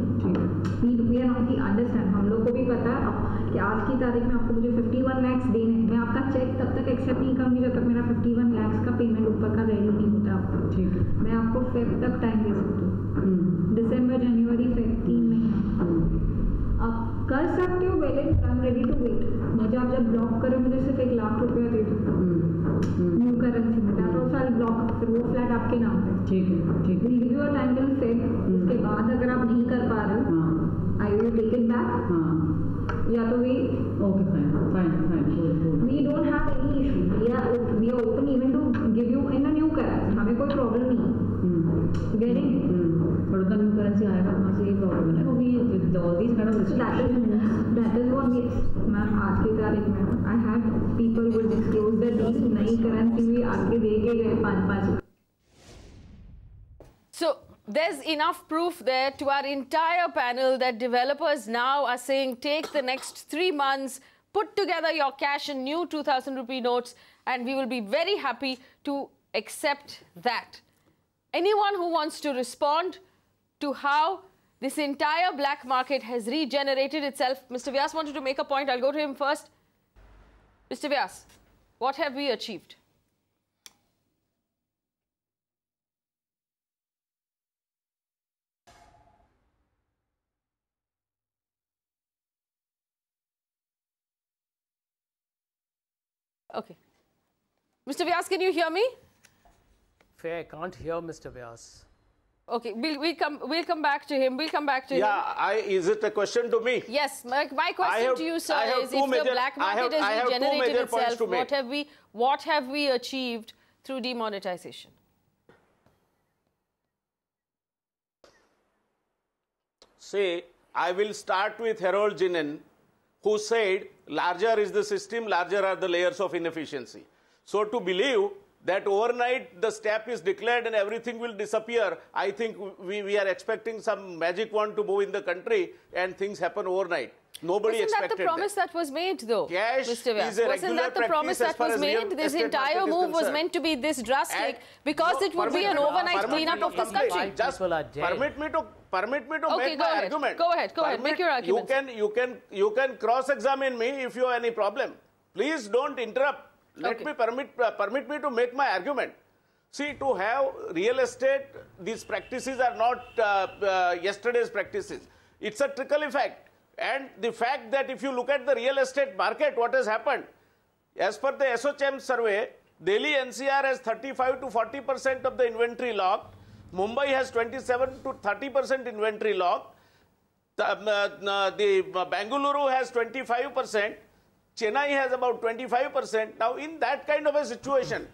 ठीक वी आर नॉट अंडरस्टैंड हम लोग को भी पता है कि आज की तारीख में आपको मुझे 51 लाख देने हैं मैं आपका चेक तब तक एक्सेप्ट नहीं करूँगी जब तक मेरा 51 लाख का पेमेंट ऊपर का रेडी नहीं होता आपको ठीक है मैं आपको फेब तक टाइम दे सकती हूँ दिसंबर जनवरी फेब 3 महीना आप कर सकते हो well and I am ready to wait मुझे आप जब ब्लॉक करो मुझे सिर्फ 1 लाख रुपया दे दो न्यू करेंसी में दैट आल्सो आई ब्लॉक फिर वो फ्लैट आपके नाम पे ठीक है will give you a time till Feb उसके बाद अगर आप नहीं कर पा रहे हो I will take it back या तो we okay fine we don't have any issue we are open even to give you in a new currency हमें कोई प्रॉब्लम नहीं गेटिंग बट उतना न्यू करेंसी आएगा वहाँ से ये प्रॉब्लम है we with all these kind of that is what we ma'am आज की तारीख में I had people will disclose that these नई करेंसी भी आगे दे के गए 5-5 So there's enough proof there to our entire panel that developers now are saying take the next 3 months, put together your cash and new 2,000 rupee notes, and we will be very happy to accept that. Anyone who wants to respond to how this entire black market has regenerated itself? Mr. Vyas wanted to make a point. I'll go to him first. Mr. Vyas, what have we achieved? Okay. Mr. Vyas, can you hear me? Fair, I can't hear Mr. Vyas. Okay, we'll come back to him. We'll come back to him. Yeah, is it a question to me? Yes, my question to you, sir, is if the black market has regenerated itself, what have we achieved through demonetization? See, I will start with Harold Jinnen, who said, larger is the system, larger are the layers of inefficiency. So to believe that overnight the step is declared and everything will disappear, I think we are expecting some magic wand to move in the country and things happen overnight. Nobody expected that. Wasn't that the promise that was made, though, Cash Mr. Vyas? Is a Wasn't that the promise that was made? This entire move was meant to be this drastic because it would be an overnight cleanup of this country. Just permit me to make my argument. Go ahead, make your argument. You can cross-examine me if you have any problem. Please don't interrupt. Let me permit me to make my argument. See, to have real estate, these practices are not yesterday's practices. It's a trickle effect. And the fact that if you look at the real estate market, what has happened? As per the SOCHM survey, Delhi NCR has 35 to 40% of the inventory locked. Mumbai has 27 to 30% inventory locked. The Bengaluru has 25%. Chennai has about 25%. Now, in that kind of a situation,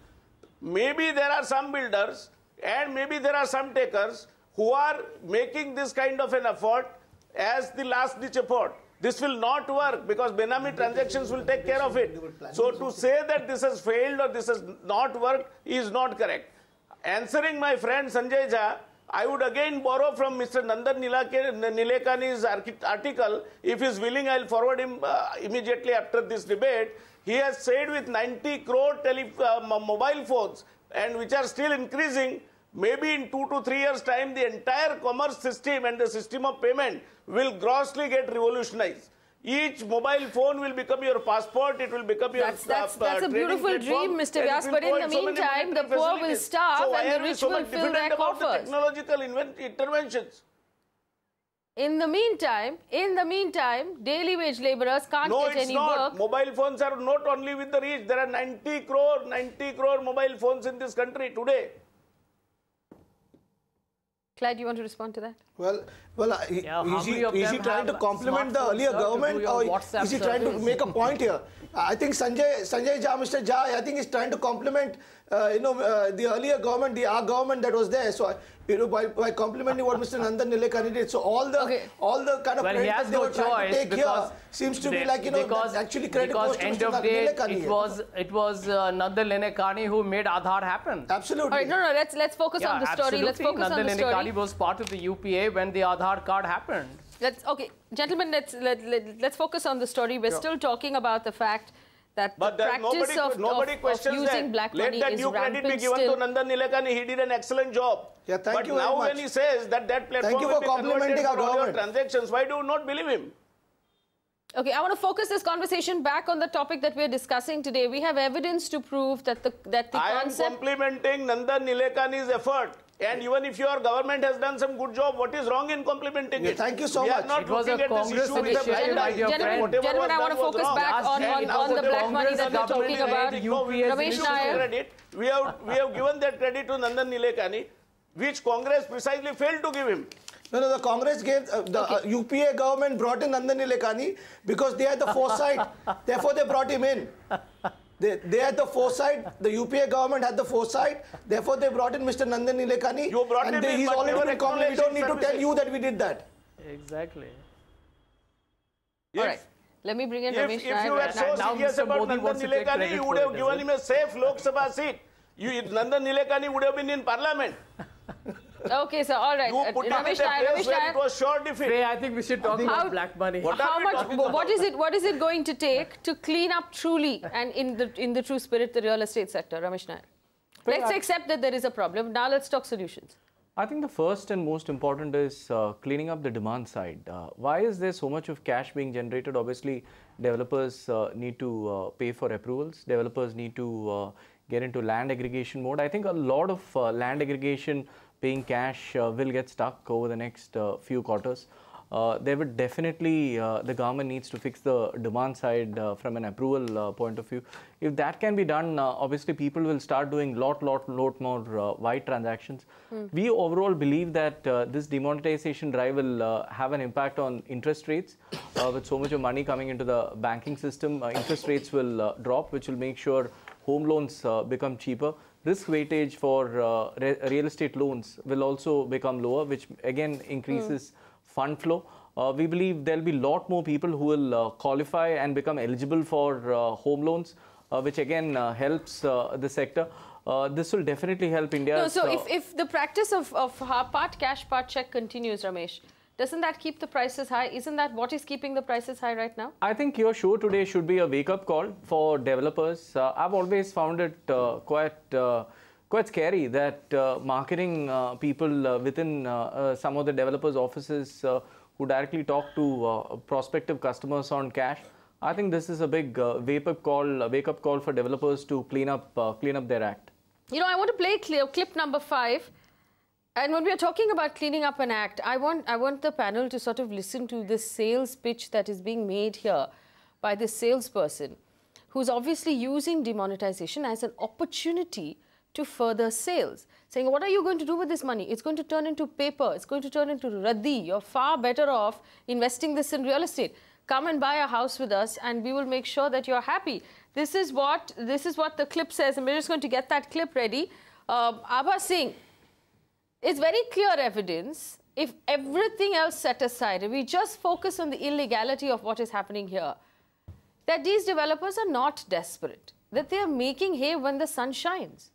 maybe there are some builders and maybe there are some takers who are making this kind of an effort as the last ditch effort. This will not work because Benami transactions will take care of it. So to say that this has failed or this has not worked is not correct. Answering my friend Sanjay Jha, I would again borrow from Mr. Nandan Nilekani's article. If he is willing, I'll forward him immediately after this debate. He has said with 90 crore mobile phones and which are still increasing, maybe in 2 to 3 years' time, the entire commerce system and the system of payment will grossly get revolutionized. Each mobile phone will become your passport. It will become your That's a beautiful dream, Mr. Vyas. But in the meantime, the poor will starve and the rich will fill their coffers. Technological interventions. In the meantime, daily wage laborers can't get any work. Mobile phones are not only with the rich. There are 90 crore mobile phones in this country today. Clyde, you want to respond to that? Well, is he trying to compliment the earlier government or is he trying to make a point here? I think Sanjay Jha, Mr. Jha, I think is trying to compliment, the earlier government, our government that was there. So, by complimenting what Mr. Nandan Nilekani did. So, all the kind of credit that they were trying to take here seems to be like, actually credit goes to Mr. Nandan Nilekani. It was Nandan Nilekani who made Aadhaar happen. Absolutely. All right, no, let's focus on the story. Let's focus on the story. Nandan Nilekani was part of the UPA when the Aadhaar card happened. Okay, gentlemen, let's focus on the story. We're still talking about the fact that the practice of using black money is rampant still. Let that due credit be given to Nandan Nilekani. He did an excellent job. Yeah, thank you very much. But now when he says that platform will be converted for all your transactions, why do you not believe him? Okay, I want to focus this conversation back on the topic that we're discussing today. We have evidence to prove that the concept... I am complimenting Nandan Nilekani's effort. And even if your government has done some good job, what is wrong in complimenting it? Thank you so much. We are not looking at this issue with a blind eye. Gentlemen, I want to focus back on the black money that we're talking about. Ramesh Nair. We have given that credit to Nandan Nilekani, which Congress precisely failed to give him. No, the Congress gave, the UPA government brought in Nandan Nilekani because they had the foresight. Therefore, they brought him in. They had the foresight, the UPA government had the foresight, therefore they brought in Mr. Nandan Nilekani. You brought him in, he's already been complimented. We don't need to tell you that we did that. Exactly. All right. Let me bring in Ramesh Nair. If you were so serious about Nandan Nilekani, you would have given him a safe Lok Sabha seat. Nandan Nilekani would have been in Parliament. Okay, so all right. You put him in a place where it was sure defeat. I think we should talk about black money. What is it going to take to clean up truly and in the true spirit the real estate sector, Ramesh Nair? Let's accept that there is a problem. Now let's talk solutions. I think the first and most important is cleaning up the demand side. Why is there so much of cash being generated? Obviously, developers need to pay for approvals. Developers need to get into land aggregation mode. I think a lot of land aggregation paying cash will get stuck over the next few quarters. There would definitely, the government needs to fix the demand side from an approval point of view. If that can be done, obviously people will start doing lot more wide transactions. We overall believe that this demonetization drive will have an impact on interest rates. With so much of money coming into the banking system, interest rates will drop, which will make sure home loans become cheaper. Risk weightage for real estate loans will also become lower, which again increases fund flow. We believe there'll be a lot more people who will qualify and become eligible for home loans, which again helps the sector. This will definitely help India. No, so if the practice of part cash, part check continues, Ramesh, doesn't that keep the prices high? Isn't that what is keeping the prices high right now? I think your show today should be a wake-up call for developers. I've always found it quite scary that marketing people within some of the developers' offices who directly talk to prospective customers on cash. I think this is a big wake-up call for developers to clean up their act. You know, I want to play clip number 5. And when we are talking about cleaning up an act, I want the panel to sort of listen to this sales pitch that is being made here by this salesperson, who's obviously using demonetization as an opportunity to further sales, saying, what are you going to do with this money? It's going to turn into paper. It's going to turn into raddi. You're far better off investing this in real estate. Come and buy a house with us and we will make sure that you're happy. This is what the clip says, and we're just going to get that clip ready. Abha Singh, it's very clear evidence, if everything else set aside, if we just focus on the illegality of what is happening here, that these developers are not desperate, that they are making hay when the sun shines.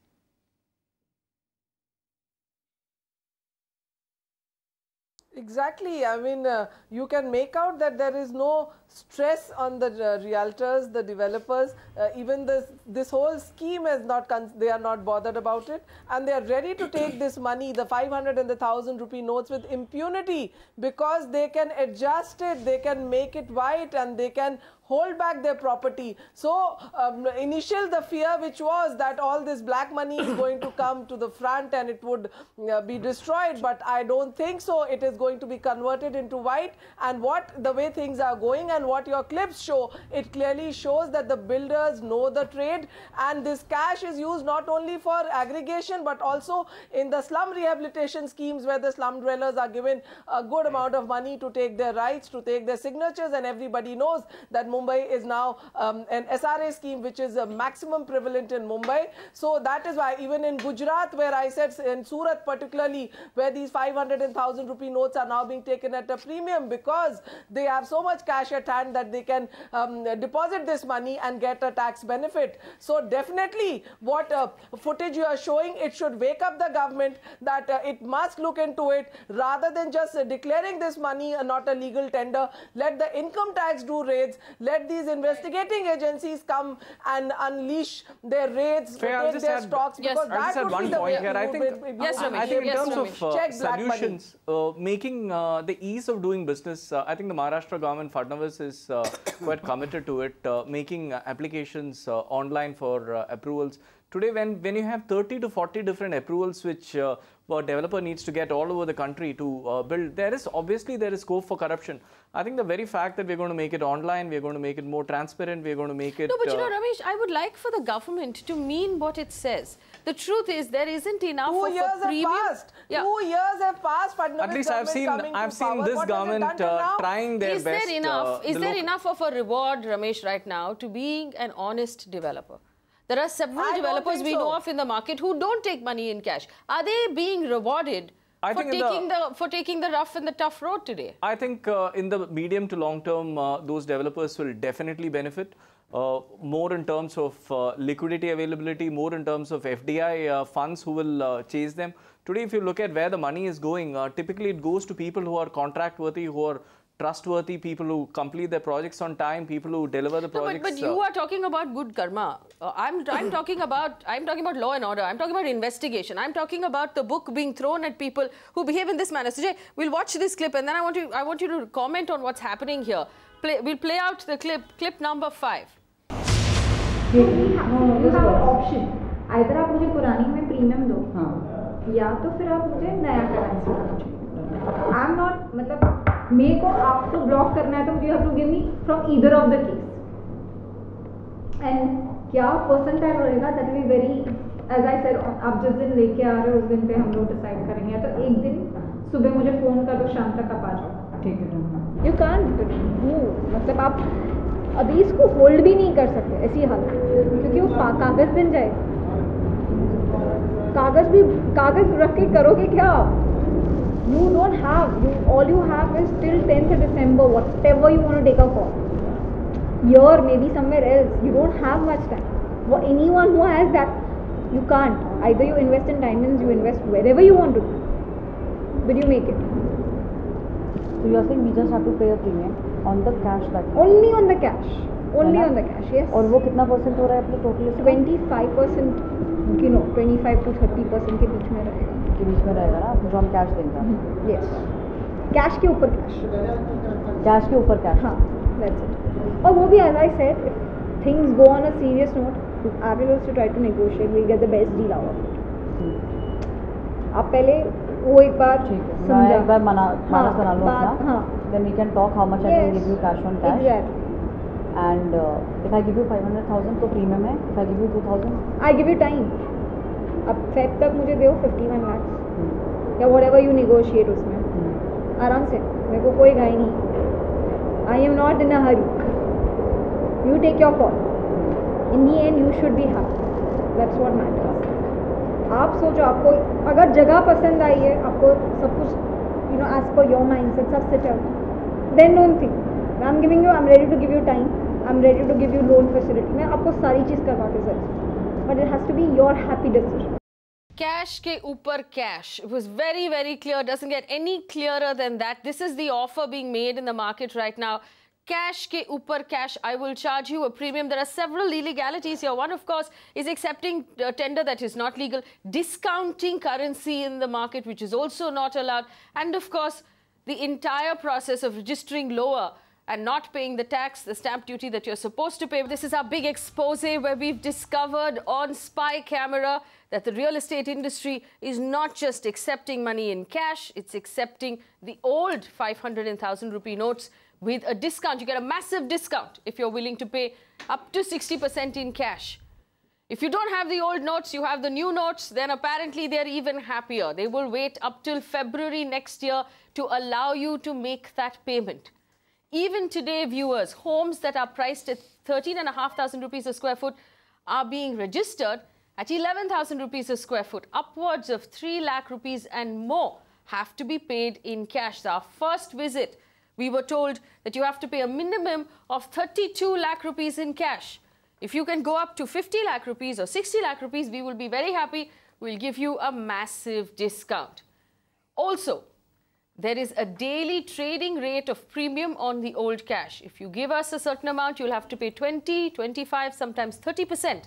Exactly. I mean, you can make out that there is no stress on the realtors, the developers. Even this whole scheme is not, they are not bothered about it, and they are ready to take this money, the 500 and the 1,000 rupee notes, with impunity, because they can adjust it, they can make it white, and they can hold back their property. So the fear which was that all this black money is going to come to the front and it would be destroyed, but I don't think so. It is going to be converted into white, and the way things are going and what your clips show, it clearly shows that the builders know the trade, and this cash is used not only for aggregation but also in the slum rehabilitation schemes, where the slum dwellers are given a good amount of money to take their rights, to take their signatures, and everybody knows that Mumbai is now an SRA scheme which is maximum prevalent in Mumbai. So that is why even in Gujarat, where I said in Surat particularly, where these 500 and 1,000 rupee notes are now being taken at a premium, because they have so much cash at hand that they can deposit this money and get a tax benefit. So definitely what footage you are showing, it should wake up the government that it must look into it, rather than just declaring this money not a legal tender. Let the income tax do raids. Let these investigating agencies come and unleash their raids, take their stocks, because that would be the way I think in terms of solutions, making the ease of doing business, I think the Maharashtra government, Fadnavis, is quite committed to it, making applications online for approvals. Today, when you have 30 to 40 different approvals which a developer needs to get all over the country to build, there is scope for corruption. I think the very fact that we're going to make it online, we're going to make it more transparent, we're going to make it... No, but you know, Ramesh, I would like for the government to mean what it says. The truth is, there isn't enough of a premium... 2 years have passed. Yeah. 2 years have passed. At least I've seen this government trying their best. Is there enough of a reward, Ramesh, right now to being an honest developer? There are several developers we know of in the market who don't take money in cash. Are they being rewarded for taking the rough and the tough road today? I think in the medium to long term, those developers will definitely benefit. More in terms of liquidity availability, more in terms of FDI funds who will chase them. Today, if you look at where the money is going, typically it goes to people who are contract worthy, who are trustworthy, people who complete their projects on time, people who deliver the projects. No, but you are talking about good karma. I'm talking about law and order. I'm talking about investigation. I'm talking about the book being thrown at people who behave in this manner. Sujay, we'll watch this clip, and then I want you to comment on what's happening here. We'll play out the clip number 5. You have an option. Either आप मुझे पुरानी में premium दो, या तो फिर आप मुझे नया करेंसी दो. I'm not, मतलब मेरे को आपको ब्लॉक करना है तो you have to give me from either of the case. And क्या percentile रहेगा, that will be very, as I said, आप जिस दिन लेके आ रहे हो उस दिन पे हम लोग डिसाइड करेंगे. तो एक दिन सुबह मुझे फ़ोन कर दो, शाम तक आप आ जाओ. ठीक है. You can't do, मतलब आप अभी इसको होल्ड भी नहीं कर सकते ऐसी हालत, क्योंकि वो कागज बन जाएगा. कागज रख के करोगे क्या आप? You don't have, all you have is till 10th December, whatever you want to take a call. Here, maybe somewhere else, you don't have much time. For anyone who has that, you can't. Either you invest in diamonds, you invest wherever you want to, but you make it. So you are saying we just have to pay a premium on the cash that only on the cash, only on the cash, yes. और वो कितना % हो रहा है अपने total? 25%, you know, 25 to 30% के बीच में रहेगा. के बीच में रहेगा ना, जो हम कैश देंगे. Yes. कैश के ऊपर कैश. कैश के ऊपर कैश. हाँ, that's it. और वो भी, as I said, if things go on a serious note, Apple was to try to negotiate, we'll get the best deal out of it. आप पहले वो एक बार समझा, एक बार मानस बना लो अपना, then we can talk how much I can give you cash on cash. Exactly. and if I give you 500,000 तो premium है, if I give you 2,000, I give you time. अब Feb तक मुझे दो 51 lakhs या whatever you negotiate उसमें आराम से, मेरे को कोई घाई नहीं. I am not in a hurry. You take your call. In the end, you should be happy. That's what matters. आप सोचो, आपको अगर जगह पसंद आई है, आपको सब कुछ, you know, as per your mindset, सब set out, then don't think. I'm giving you, I'm ready to give you time. I'm ready to give you loan facility. मैं आपको सारी चीज़ करवा के सकती हूँ. But it has to be your happy decision. Cash ke upar cash. It was very, very clear. Doesn't get any clearer than that. This is the offer being made in the market right now. Cash ke upar cash. I will charge you a premium. There are several illegalities here. One, of course, is accepting tender that is not legal, discounting currency in the market, which is also not allowed, and of course, the entire process of registering lower and not paying the tax, the stamp duty that you're supposed to pay. This is our big expose where we've discovered on spy camera that the real estate industry is not just accepting money in cash, it's accepting the old 500 and 1,000 rupee notes with a discount. You get a massive discount if you're willing to pay up to 60% in cash. If you don't have the old notes, you have the new notes, then apparently they're even happier. They will wait up till February next year to allow you to make that payment. Even today, viewers, homes that are priced at 13,500 rupees a square foot are being registered at 11,000 rupees a square foot. Upwards of 3 lakh rupees and more have to be paid in cash. So our first visit, we were told that you have to pay a minimum of 32 lakh rupees in cash. If you can go up to 50 lakh rupees or 60 lakh rupees, we will be very happy. We'll give you a massive discount. Also, there is a daily trading rate of premium on the old cash. If you give us a certain amount, you'll have to pay 20, 25, sometimes 30%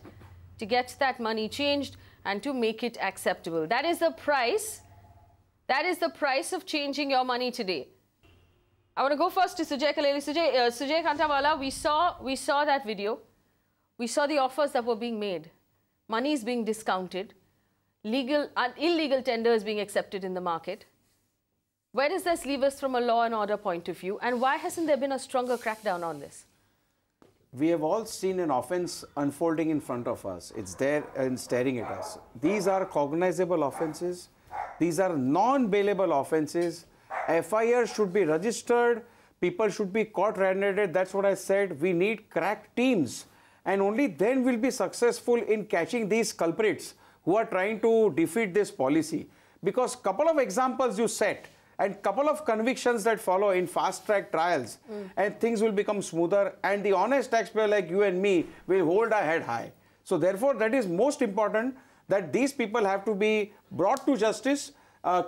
to get that money changed and to make it acceptable. That is the price. That is the price of changing your money today. I want to go first to Sujay Kaleli. Sujay Kantawala, we saw that video. We saw the offers that were being made. Money is being discounted. Legal and illegal tender is being accepted in the market. Where does this leave us from a law and order point of view? And why hasn't there been a stronger crackdown on this? We have all seen an offense unfolding in front of us. It's there and staring at us. These are cognizable offenses. These are non-bailable offenses. FIR should be registered. People should be caught red-handed. That's what I said. We need crack teams. And only then we'll be successful in catching these culprits who are trying to defeat this policy. Because couple of examples you set, and couple of convictions that follow in fast-track trials, and things will become smoother, and the honest taxpayer like you and me will hold our head high. So therefore, that is most important, that these people have to be brought to justice.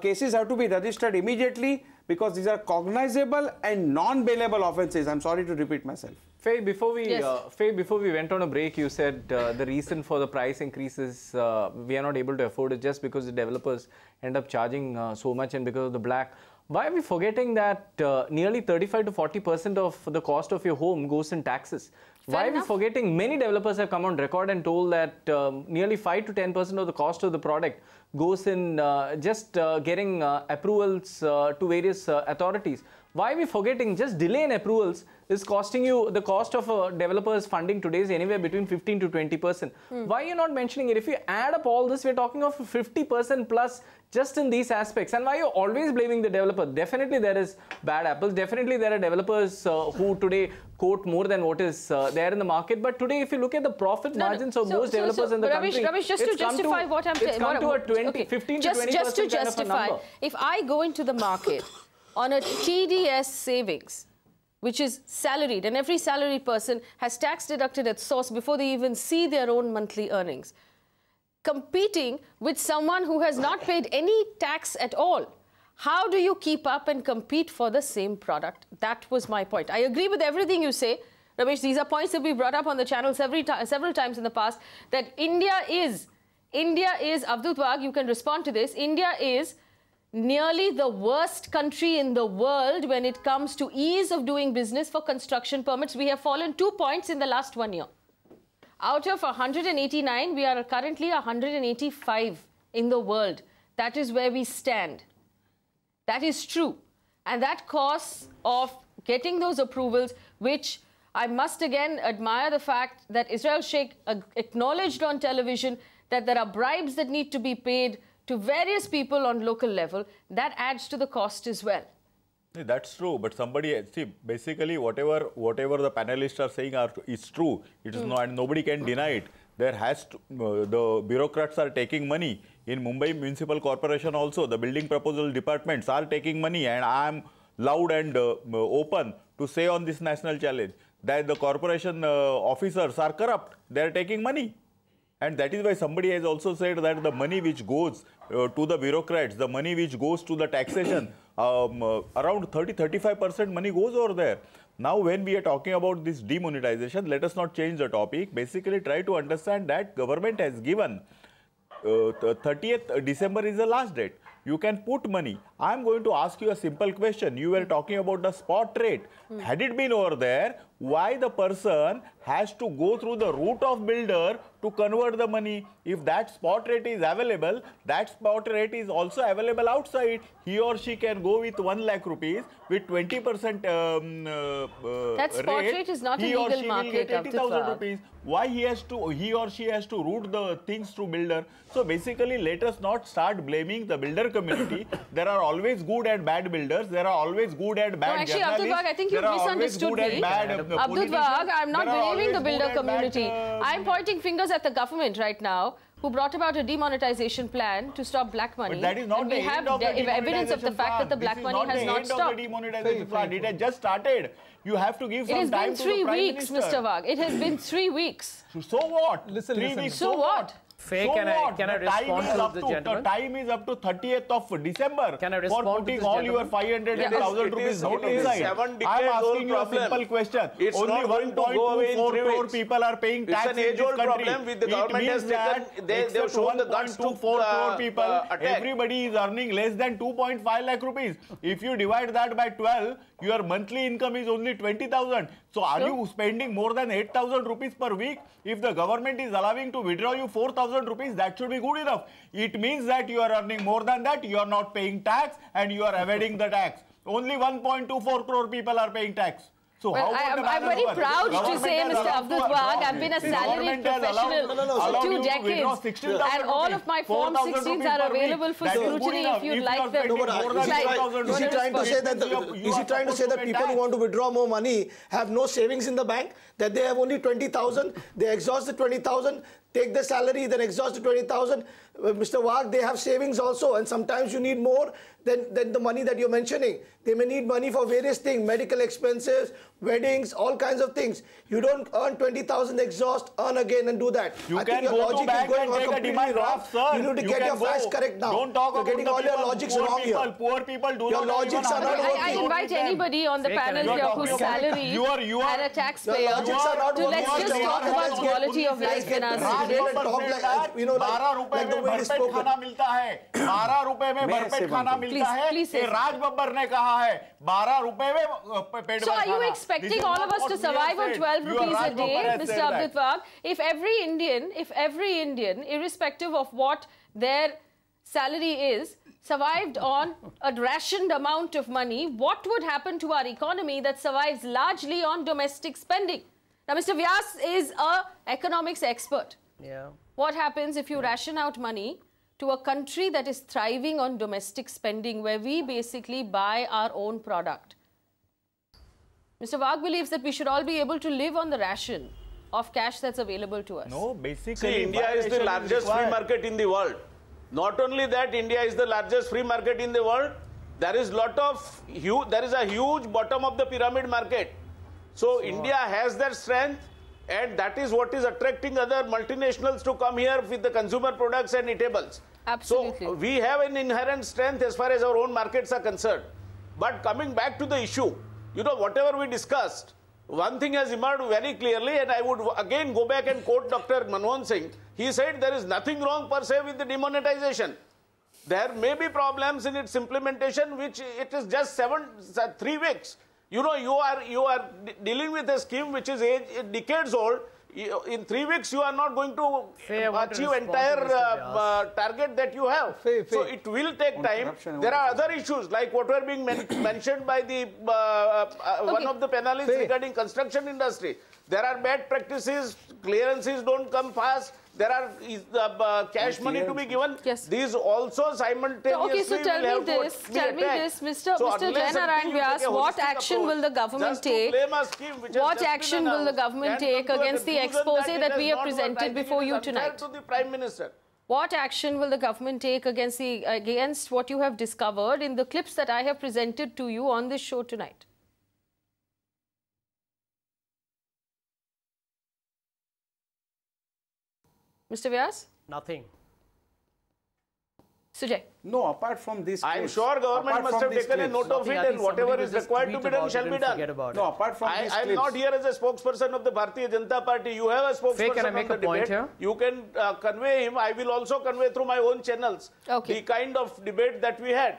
Cases have to be registered immediately, because these are cognizable and non-bailable offences. I'm sorry to repeat myself. Faye, before we went on a break, you said the reason for the price increases we are not able to afford it just because the developers end up charging so much and because of the black. Why are we forgetting that nearly 35 to 40% of the cost of your home goes in taxes? Why are we forgetting? Many developers have come on record and told that nearly 5 to 10% of the cost of the product goes in just getting approvals to various authorities. Why are we forgetting? Just delay in approvals is costing you, the cost of a developer's funding today is anywhere between 15 to 20%. Why are you not mentioning it? If you add up all this, we're talking of 50% plus just in these aspects. And why are you always blaming the developer? Definitely there is bad apples. Definitely there are developers who today quote more than what is there in the market. But today, if you look at the profit margins of most developers in the country, Ramesh, just to justify what I'm saying, it's come to a 15 to 20% just to kind justify, of a number. if I go into the market on a TDS savings, which is salaried, and every salaried person has tax deducted at source before they even see their own monthly earnings, competing with someone who has not paid any tax at all, how do you keep up and compete for the same product? That was my point. I agree with everything you say, Ramesh. These are points that we brought up on the channel several times in the past, that India is, Avadhut Wagh, you can respond to this, India is nearly the worst country in the world when it comes to ease of doing business for construction permits. We have fallen 2 points in the last 1 year. Out of 189, we are currently 185 in the world. That is where we stand. That is true. And that cost of getting those approvals, which I must again admire the fact that Israil Shaikh acknowledged on television that there are bribes that need to be paid to various people on local level. That adds to the cost as well. That's true, but somebody, see, basically whatever the panelists are saying is true. It is not, and nobody can deny it. There has to, the bureaucrats are taking money. In Mumbai Municipal Corporation also, the building proposal departments are taking money, and I am loud and open to say on this national challenge that the corporation officers are corrupt. They are taking money. And that is why somebody has also said that the money which goes to the bureaucrats, the money which goes to the taxation, around 30-35% money goes over there. Now, when we are talking about this demonetization, let us not change the topic. Basically, try to understand that government has given 30th December is the last date. You can put money. I am going to ask you a simple question. You were talking about the spot rate. Had it been over there, why the person has to go through the route of builder to convert the money? If that spot rate is available, that spot rate is also available outside. He or she can go with 1 lakh rupees with 20% that spot rate is not a legal market. 80,000 rupees. Why he or she has to route the things to builder? So basically, let us not start blaming the builder community. There are always good and bad builders. There are always good and bad actually, journalists. Avadhut Wagh, I think you misunderstood me. Avadhut Wagh, I'm not blaming the builder community. I'm pointing fingers at the government right now, who brought about a demonetization plan to stop black money. But that is not and the we have end of the evidence of the fact that the black money has not stopped. This is not the end of the demonetization plan. It has just started. You have to give some time to the Prime Minister. It has been 3 weeks, Mr. Wagh. It has been 3 weeks. So what? Listen. 3 weeks. So what? Faye, can I respond to the gentleman? The time is up to 30th of December Can I respond for putting to all your 500 and 1,000 rupees note inside. I am asking you a simple question. It's only 1.24 crore people are paying tax in this country. It's an age-old problem with the government has taken. They've shown the guts to 1.24 crore people. Everybody is earning less than 2.5 lakh rupees. If you divide that by 12, your monthly income is only 20,000. So are you spending more than 8,000 rupees per week? If the government is allowing to withdraw you 4,000 rupees, that should be good enough. It means that you are earning more than that, you are not paying tax and you are evading the tax. Only 1.24 crore people are paying tax. So well, I'm very proud to say, Mr. Avadhut Wagh, I've been a salaried professional for 2 decades, and all of my Form 16s are available for scrutiny if you'd like them. Is he trying to say that people who want to withdraw more money have no savings in the bank, that they have only 20,000, they exhaust the 20,000, take the salary, then exhaust the 20,000? Mr. Wagh, they have savings also, and sometimes you need more than the money that you're mentioning. They may need money for various things, medical expenses, weddings, all kinds of things. You don't earn 20,000, exhaust, earn again and do that. You can go to bank and take a demand draft, sir. You need to get your facts correct now. Don't talk you're about getting all your logics wrong here. Poor people do your not logics are not working. I invite anybody on the panel here whose salary and a taxpayer to let's just talk about quality of life in our city. 12 रुपए में भरपेट खाना मिलता है ये राज बब्बर ने कहा है 12 रुपए में पेट So are you expecting all of us to survive on 12 rupees a day, Mr. Avadhut Wagh? If every Indian, irrespective of what their salary is, survived on a rationed amount of money, what would happen to our economy that survives largely on domestic spending? Now, Mr. Vyas is an economics expert. Yeah. What happens if you ration out money to a country that is thriving on domestic spending, where we basically buy our own product? Mr. Wagh believes that we should all be able to live on the ration of cash that's available to us. No, basically... See, India is the largest free market in the world. Not only that, India is the largest free market in the world. There is a huge bottom of the pyramid market. So India has that strength, and that is what is attracting other multinationals to come here with the consumer products and eatables. Absolutely. So we have an inherent strength as far as our own markets are concerned. But coming back to the issue, you know, whatever we discussed, one thing has emerged very clearly, and I would again go back and quote Dr. Manmohan Singh. He said there is nothing wrong per se with the demonetization. There may be problems in its implementation, which it is just 3 weeks. You know, you are dealing with a scheme which is decades old, In 3 weeks, you are not going to achieve entire target that you have. So it will take time. There are other issues like what were being mentioned by the one of the panelists regarding construction industry. There are bad practices, clearances don't come fast. There are cash money to be given. Yes. These also simultaneously so tell me this, Mr. Jaynarayan Vyas, what action will the government take? What action will the government take against the expose that we have presented before you tonight? To the Prime Minister. What action will the government take against what you have discovered in the clips that I have presented to you on this show tonight? Mr. Vyas? Nothing. Sujay? No, apart from this I am sure government must have taken a note of it, and whatever is required to be done shall be done. No, apart from these I am not here as a spokesperson of the Bharatiya Janata Party. You have a spokesperson can I make on the a point debate. here? You can convey him. I will also convey through my own channels the kind of debate that we had.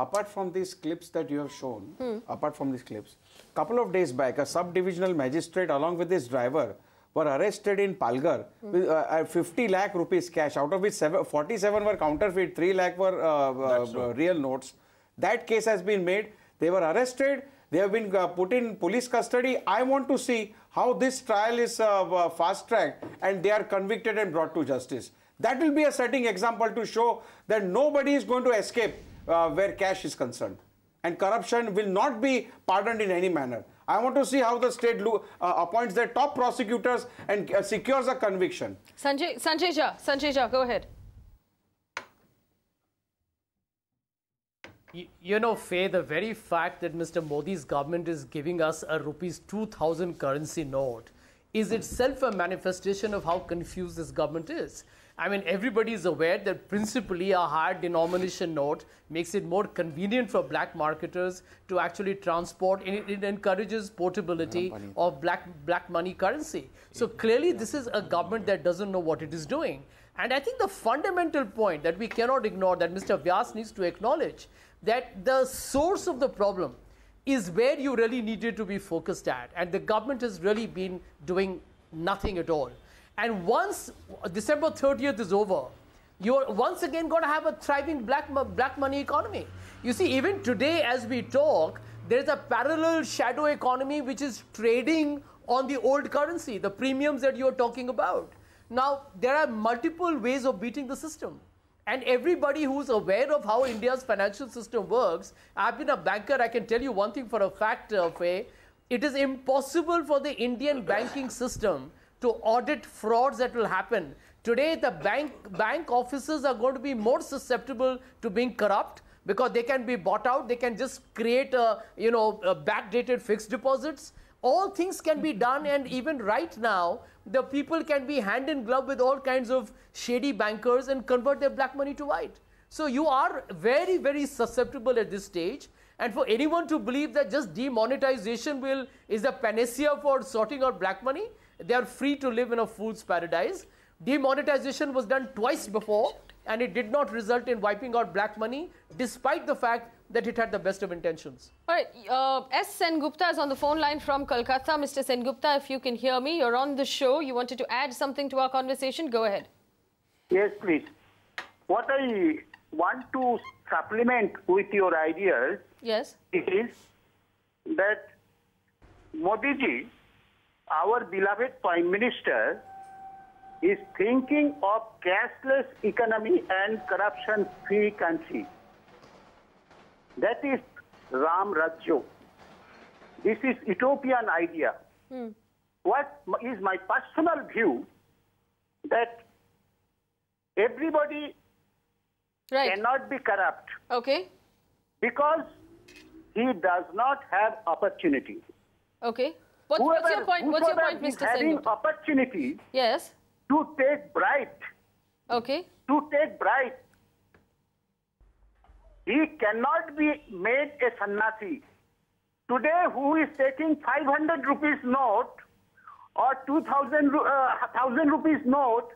Apart from these clips that you have shown, apart from these clips, couple of days back, a sub-divisional magistrate along with his driver were arrested in Palghar with 50 lakh rupees cash, out of which 47 were counterfeit, 3 lakh were real notes. That case has been made. They were arrested. They have been put in police custody. I want to see how this trial is fast-tracked and they are convicted and brought to justice. That will be a setting example to show that nobody is going to escape where cash is concerned. And corruption will not be pardoned in any manner. I want to see how the state appoints their top prosecutors and secures a conviction. Sanjay Jha, go ahead. You know, Faye, the very fact that Mr. Modi's government is giving us a rupees 2,000 currency note is itself a manifestation of how confused this government is. I mean, everybody is aware that principally a higher denomination note makes it more convenient for black marketers to actually transport, and it encourages portability of black money currency. So clearly this is a government that doesn't know what it is doing. And I think the fundamental point that we cannot ignore, that Mr. Vyas needs to acknowledge, that the source of the problem is where you really needed to be focused at. And the government has really been doing nothing at all. And once December 30th is over, you're once again going to have a thriving black money economy. You see, even today as we talk, there's a parallel shadow economy which is trading on the old currency, the premiums that you're talking about. Now, there are multiple ways of beating the system. And everybody who's aware of how India's financial system works, I've been a banker, I can tell you one thing for a fact, Faye, it is impossible for the Indian banking system to audit frauds that will happen. Today, the bank officers are going to be more susceptible to being corrupt because they can be bought out. They can just create backdated fixed deposits. All things can be done, and even right now, the people can be hand in glove with all kinds of shady bankers and convert their black money to white. So you are very, very susceptible at this stage. And for anyone to believe that just demonetization is the panacea for sorting out black money, they are free to live in a fool's paradise. Demonetization was done twice before, and it did not result in wiping out black money, despite the fact that it had the best of intentions. All right, S. Sengupta is on the phone line from Kolkata. Mr. Sengupta, if you can hear me, you're on the show. You wanted to add something to our conversation? Go ahead. Yes, please. What I want to supplement with your ideas is that Modi ji, our beloved Prime Minister, is thinking of cashless economy and corruption-free country. That is Ram Rajyo. This is utopian idea. What is my personal view that everybody cannot be corrupt. Okay. Because he does not have opportunity. Okay. What's your point, Mr. having Sengupta? Opportunity to take bribe. Okay. To take bribe. He cannot be made a sannyasi. Today, who is taking 500 rupees note or 1,000 rupees note,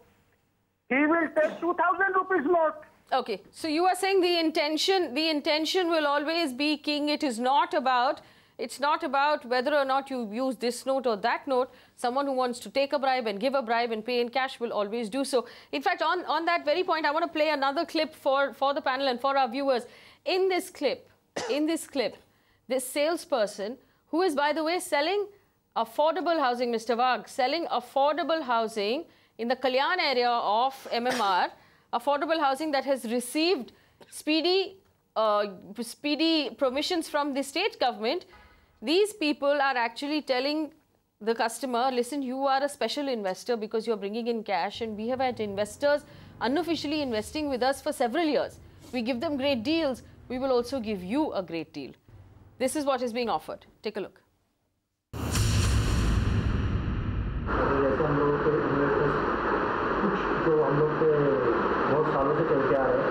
he will take 2,000 rupees note. Okay, so you are saying the intention will always be king. It is not about It's not about whether or not you use this note or that note. Someone who wants to take a bribe and give a bribe and pay in cash will always do so. In fact, on that very point, I want to play another clip for the panel and for our viewers. In this clip, this salesperson, who is, by the way, selling affordable housing, Mr. Wagh, selling affordable housing in the Kalyan area of MMR, affordable housing that has received speedy permissions from the state government. These people are actually telling the customer, listen, you are a special investor because you're bringing in cash, and we have had investors unofficially investing with us for several years. We give them great deals. We will also give you a great deal. This is what is being offered. Take a look. जैसे हम लोगों के investors कुछ जो हम लोग के बहुत सालों से चलते आ रहे हैं,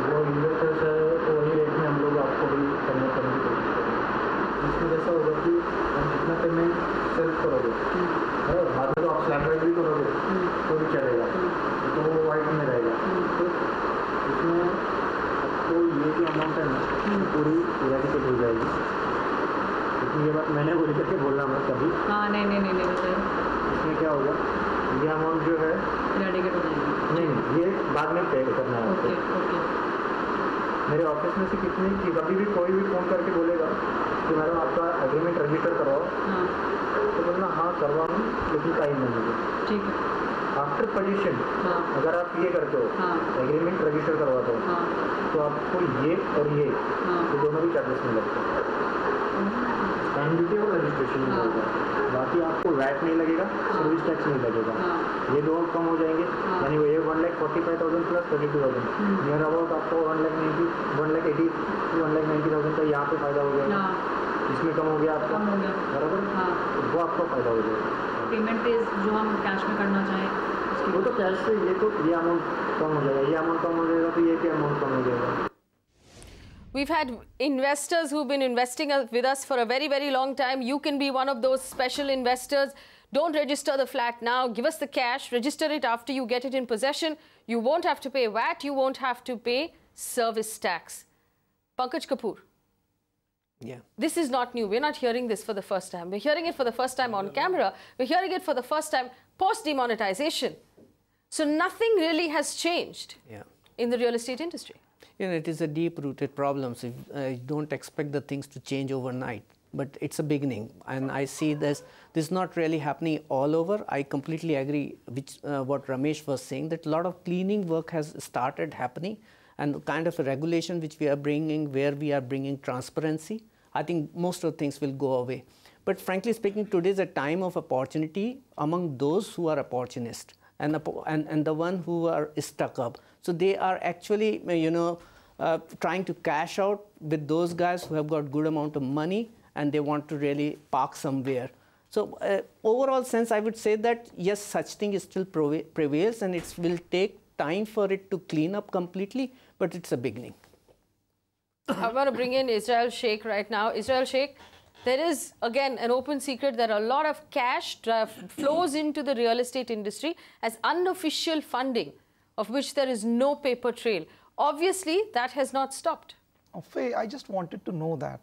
वो इन्वेस्टर्स है तो वही रेट में हम लोग आपको भी करने की कोशिश करेंगे। इसमें जैसा होगा कि हम जितना पेमेंट सेल्फ करोगे, बाद में तो आप स्लैब राइट भी करोगे तो भी चलेगा, तो वो वाइट में रहेगा। तो इसमें आपको ये जो अमाउंट है ना पूरी इरेडिकेट हो जाएगी। ये बात मैंने बोली करके बोल रहा हूँ कभी। हाँ नहीं इसमें क्या होगा, ये अमाउंट जो है इरेडिकेट हो जाएगी। नहीं ये बाद में पे करना है। ओके मेरे ऑफिस में से कितने की कभी भी कोई भी फ़ोन करके बोलेगा कि मैडम आपका एग्रीमेंट रजिस्टर करवाओ, तो बोलना हाँ करवाऊँ लेकिन टाइम नहीं मुझे। ठीक है। आफ्टर पोजीशन अगर आप ये करते हो, एग्रीमेंट रजिस्टर करवाते हो, तो आपको ये और ये दोनों भी चार्जेस में लगते हैं। स्टैम्प ड्यूटी और रजिस्ट्रेशन में लगेगा, बाकी आपको वैट नहीं लगेगा, सर्विस टैक्स नहीं लगेगा। ये दो कम हो जाएंगे, यानी वो ये 1,45,000 प्लस 32,000 नियर अबाउट आपको 1,80,000 का यहाँ पे फायदा हो जाएगा। इसमें कम हो गया आपका, बराबर, वो आपका फायदा हो जाएगा। पेमेंट जो हम कैश में करना चाहें वो तो कैश से ये अमाउंट कम हो जाएगा, ये अमाउंट कम हो जाएगा तो ये अमाउंट कम हो जाएगा। We've had investors who've been investing with us for a very, very long time. You can be one of those special investors. Don't register the flat now. Give us the cash. Register it after you get it in possession. You won't have to pay VAT. You won't have to pay service tax. Pankaj Kapoor. Yeah. This is not new. We're not hearing this for the first time. We're hearing it for the first time on camera. We're hearing it for the first time post-demonetization. So nothing really has changed in the real estate industry. You know, it is a deep-rooted problem. So don't expect the things to change overnight. But it's a beginning. And I see this is not really happening all over. I completely agree with what Ramesh was saying, that a lot of cleaning work has started happening. And the kind of a regulation which we are bringing, where we are bringing transparency, I think most of the things will go away. But frankly speaking, today is a time of opportunity among those who are opportunists and the one who are stuck up. So they are actually, trying to cash out with those guys who have got good amount of money and they want to really park somewhere. So overall sense, I would say that yes, such thing is still prevails, and it will take time for it to clean up completely, but it's a beginning. I want to bring in Israil Shaikh right now. Israil Shaikh, there is, again, an open secret. There are a lot of cash flows into the real estate industry as unofficial funding, of which there is no paper trail. Obviously, that has not stopped. Faye, I just wanted to know that.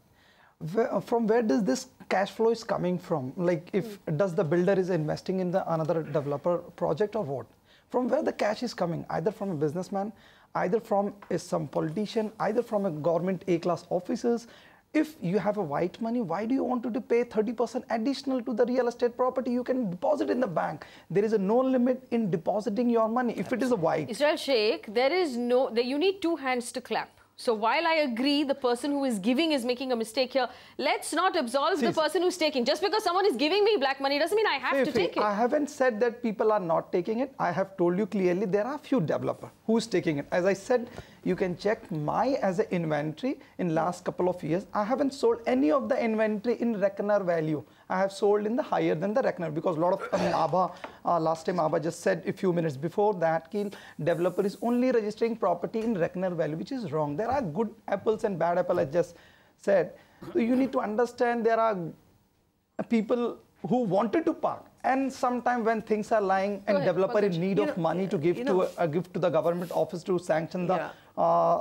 From where does this cash flow is coming from? Like, does the builder is investing in another developer project or what? From where the cash is coming? Either from a businessman, either from some politician, either from a government A-class officers. If you have a white money, why do you want to pay 30% additional to the real estate property? You can deposit in the bank. There is no limit in depositing your money if it is a white. Israil Shaikh, you need two hands to clap. So while I agree the person who is giving is making a mistake here, let's not absolve the person who's taking. Just because someone is giving me black money doesn't mean I have to take it. I haven't said that people are not taking it. I have told you clearly there are few developers who's taking it. As I said, you can check my as an inventory in last couple of years. I haven't sold any of the inventory in reckoner value. I have sold in the higher than the reckoner, because a lot of Abha, last time Abha just said a few minutes before that, developer is only registering property in reckoner value, which is wrong. There are good apples and bad apples, I just said. So you need to understand there are people who wanted to park. And sometime when things are lying and developer in need of money to give to the government office to sanction the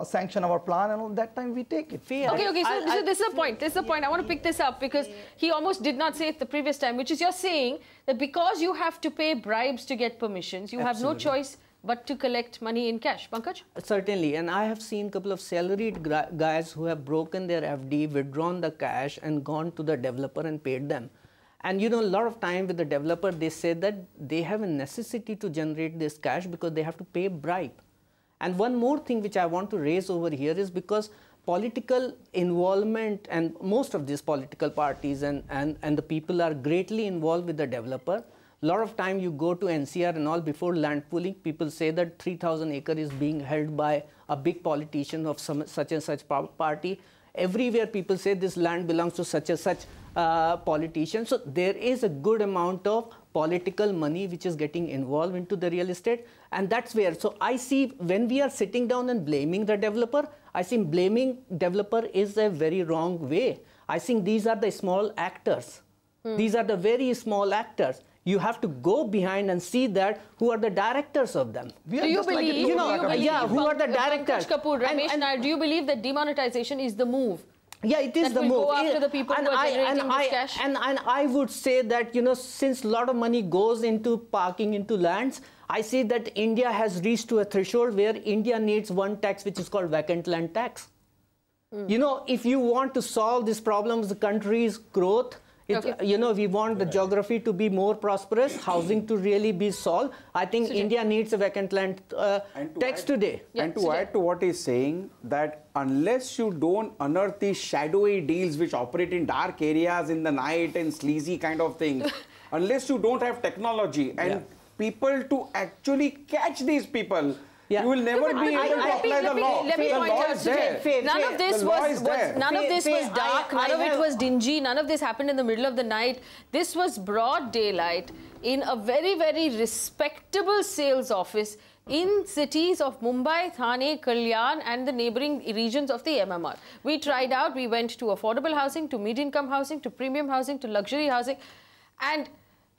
sanction our plan, and all that time we take it. Okay. So this is the point. This is the point. I want to pick this up because he almost did not say it the previous time, which is you're saying that because you have to pay bribes to get permissions, you have no choice but to collect money in cash. Pankaj? Certainly, and I have seen a couple of salaried guys who have broken their FD, withdrawn the cash and gone to the developer and paid them. And you know, a lot of time with the developer, they say that they have a necessity to generate this cash because they have to pay bribe. And one more thing which I want to raise over here is because political involvement, and most of these political parties and the people are greatly involved with the developer. A lot of time you go to NCR and all, before land pooling, people say that 3,000 acre is being held by a big politician of such and such party. Everywhere people say this land belongs to such and such politician. So there is a good amount of political money which is getting involved into the real estate, and that's where. So I see when we are sitting down and blaming the developer, I think blaming developer is a very wrong way. I think these are the small actors. These are the very small actors. You have to go behind and see that who are the directors of them. Do you believe, who are the directors? Pankaj Kapoor, Ramesh, Nair, do you believe that demonetization is the move? Yeah, it is the move. Go after the people who are generating this cash? And I would say that, you know, since a lot of money goes into parking into lands, I see that India has reached to a threshold where India needs one tax which is called vacant land tax. You know, if you want to solve this problem of the country's growth, you know, we want the geography to be more prosperous, housing to really be solved. I think India needs a vacant land tax today. And to add to what he's saying, that unless you don't unearth these shadowy deals which operate in dark areas in the night and sleazy kind of things, unless you don't have technology and people to actually catch these people, you will never be able to apply the law. Let me point out, Sujay, none of this was dark, none of it was dingy, none of this happened in the middle of the night. This was broad daylight in a very, very respectable sales office in cities of Mumbai, Thane, Kalyan and the neighbouring regions of the MMR. We tried out, we went to affordable housing, to mid-income housing, to premium housing, to luxury housing. And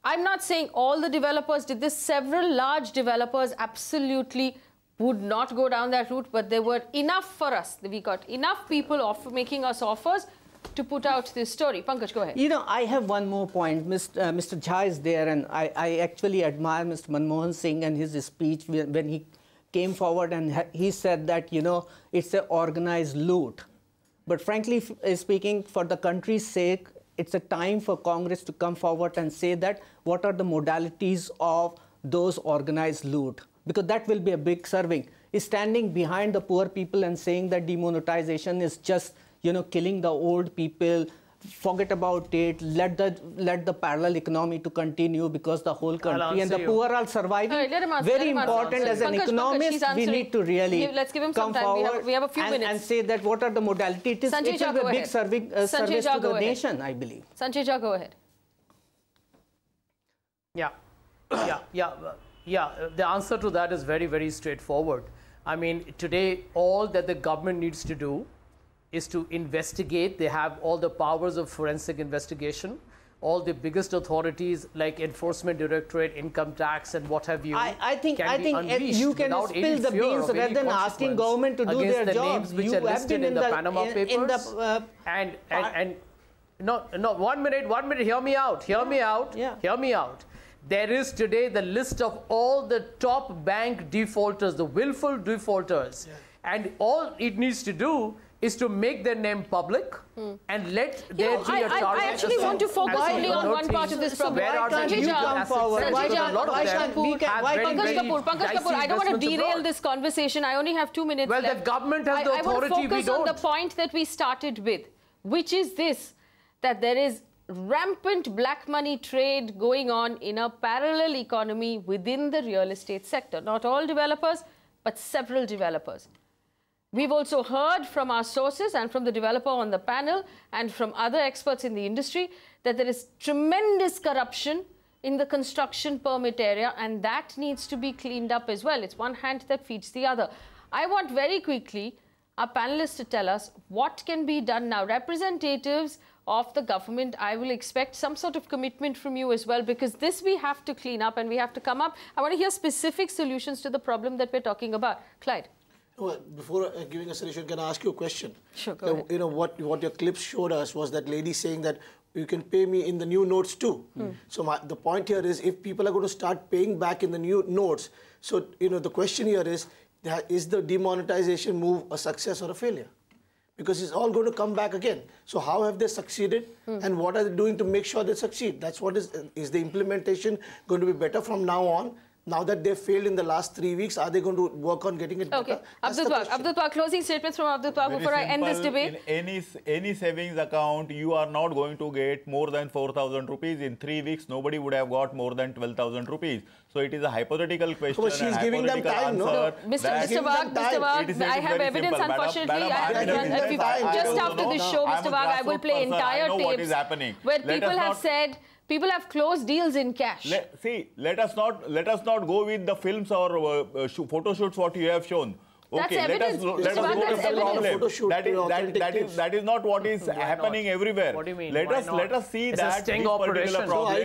I'm not saying all the developers did this. Several large developers absolutely would not go down that route, but there were enough for us. We got enough people making us offers to put out this story. Pankaj, go ahead. You know, I have one more point. Mr. Jha is there, and I actually admire Mr. Manmohan Singh and his speech when he came forward and he said that, you know, it's an organized loot. But frankly speaking, for the country's sake, it's a time for Congress to come forward and say that what are the modalities of those organized loot. Because that will be a big serving. Is standing behind the poor people and saying that demonetization is just, you know, killing the old people, forget about it, let the parallel economy to continue because the whole country and the poor are surviving. Very important as an economist, we need to really come forward we have a few minutes. And say that what are the modalities. It will be a big service to the nation, I believe. Sanjay Jha, go ahead. Yeah, the answer to that is very, very straightforward. I mean, today, all that the government needs to do is to investigate. They have all the powers of forensic investigation. All the biggest authorities like Enforcement Directorate, Income Tax, and what have you. I think you can spill the beans rather than asking government to do their the job. Names which are listed in the Panama Papers. No, 1 minute, hear me out. Hear me out. There is today the list of all the top bank defaulters, the willful defaulters. And all it needs to do is to make their name public and let their I actually want to focus only on one part of this problem. Sanjay Jha, Pankaj Kapoor, I don't want to derail this conversation. I only have 2 minutes left. Well, the government has the authority, we don't. I want to focus on the point that we started with, which is this, that there is rampant black money trade going on in a parallel economy within the real estate sector. Not all developers, but several developers. We've also heard from our sources and from the developer on the panel and from other experts in the industry that there is tremendous corruption in the construction permit area, and that needs to be cleaned up as well. It's one hand that feeds the other. I want very quickly our panelists to tell us what can be done now. Representatives of the government, I will expect some sort of commitment from you as well, because this we have to clean up and we have to come up. I want to hear specific solutions to the problem that we're talking about. Clyde. Well, before giving a solution, can I ask you a question? Sure, go ahead. You know, what your clips showed us was that lady saying that you can pay me in the new notes too. So the point here is, if people are going to start paying back in the new notes, so, you know, the question here is the demonetization move a success or a failure? Because it's all going to come back again. So how have they succeeded, and what are they doing to make sure they succeed? That's what is the implementation going to be better from now on? Now that they've failed in the last 3 weeks, are they going to work on getting it better? Okay, Avadhut Wagh, closing statements from Avadhut Wagh before I end this debate. In any savings account, you are not going to get more than 4,000 rupees. In 3 weeks, nobody would have got more than 12,000 rupees. So it is a hypothetical question. But she's giving them time, no? Mr. Wagh, I have evidence, unfortunately. Just after this show, Mr. Wagh, I will play entire tapes where people have said, people have closed deals in cash. Let us not go with the films or photo shoots what you have shown. Okay, let us go with the problem. That is not what is happening everywhere. What do you mean? Let us see that this particular problem.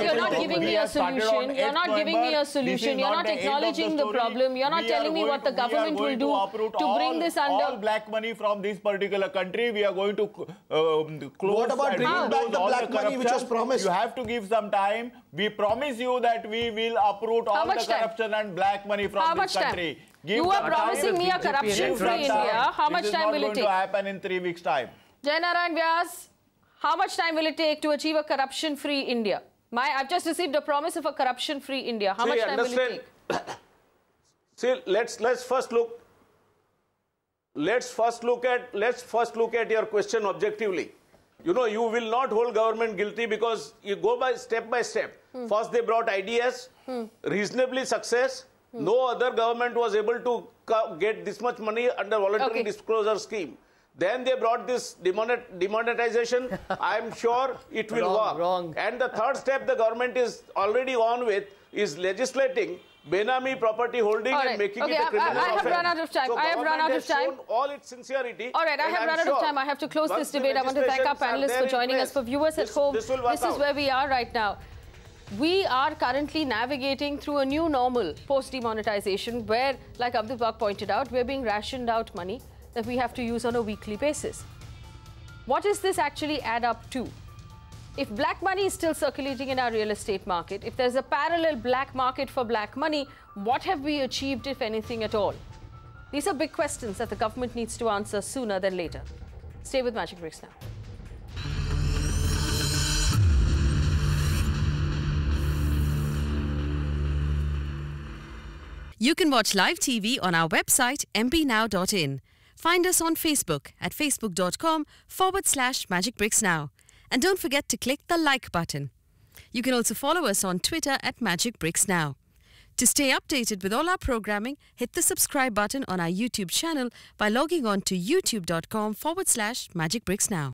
You're not giving me a solution. You're not giving me a solution. You're not acknowledging the problem. You're not telling me what the government will do to bring this under. All black money from this particular country, we are going to close. What about bringing back the black money which was promised? You have to give some time. We promise you that we will uproot all the corruption and black money from this country. You are promising me a corruption-free India. How much time will it take? This is not going to happen in 3 weeks' time. Jaynarayan, Vyas, how much time will it take to achieve a corruption-free India? I've just received a promise of a corruption-free India. How much time will it take? See, let's first look at your question objectively. You know, you will not hold government guilty because you go by step. First, they brought IDS, reasonably success. No other government was able to get this much money under voluntary disclosure scheme. Then they brought this demonetization. I am sure it will work. And the third step the government is already on with is legislating Benami property holding and making it a criminal offense. I have run out of time. So I have run out of time. All its sincerity. All right, I have run out of time. I have to close this debate. I want to thank our panelists for joining us. For viewers at home, this is where we are right now. We are currently navigating through a new normal post-demonetization where, like Avadhut Wagh pointed out, we're being rationed out money that we have to use on a weekly basis. What does this actually add up to? If black money is still circulating in our real estate market, if there's a parallel black market for black money, what have we achieved, if anything at all? These are big questions that the government needs to answer sooner than later. Stay with Magicbricks Now. You can watch live TV on our website mpnow.in. Find us on Facebook at facebook.com/MagicBricksNow. And don't forget to click the like button. You can also follow us on Twitter at MagicBricksNow. To stay updated with all our programming, hit the subscribe button on our YouTube channel by logging on to youtube.com/MagicBricksNow.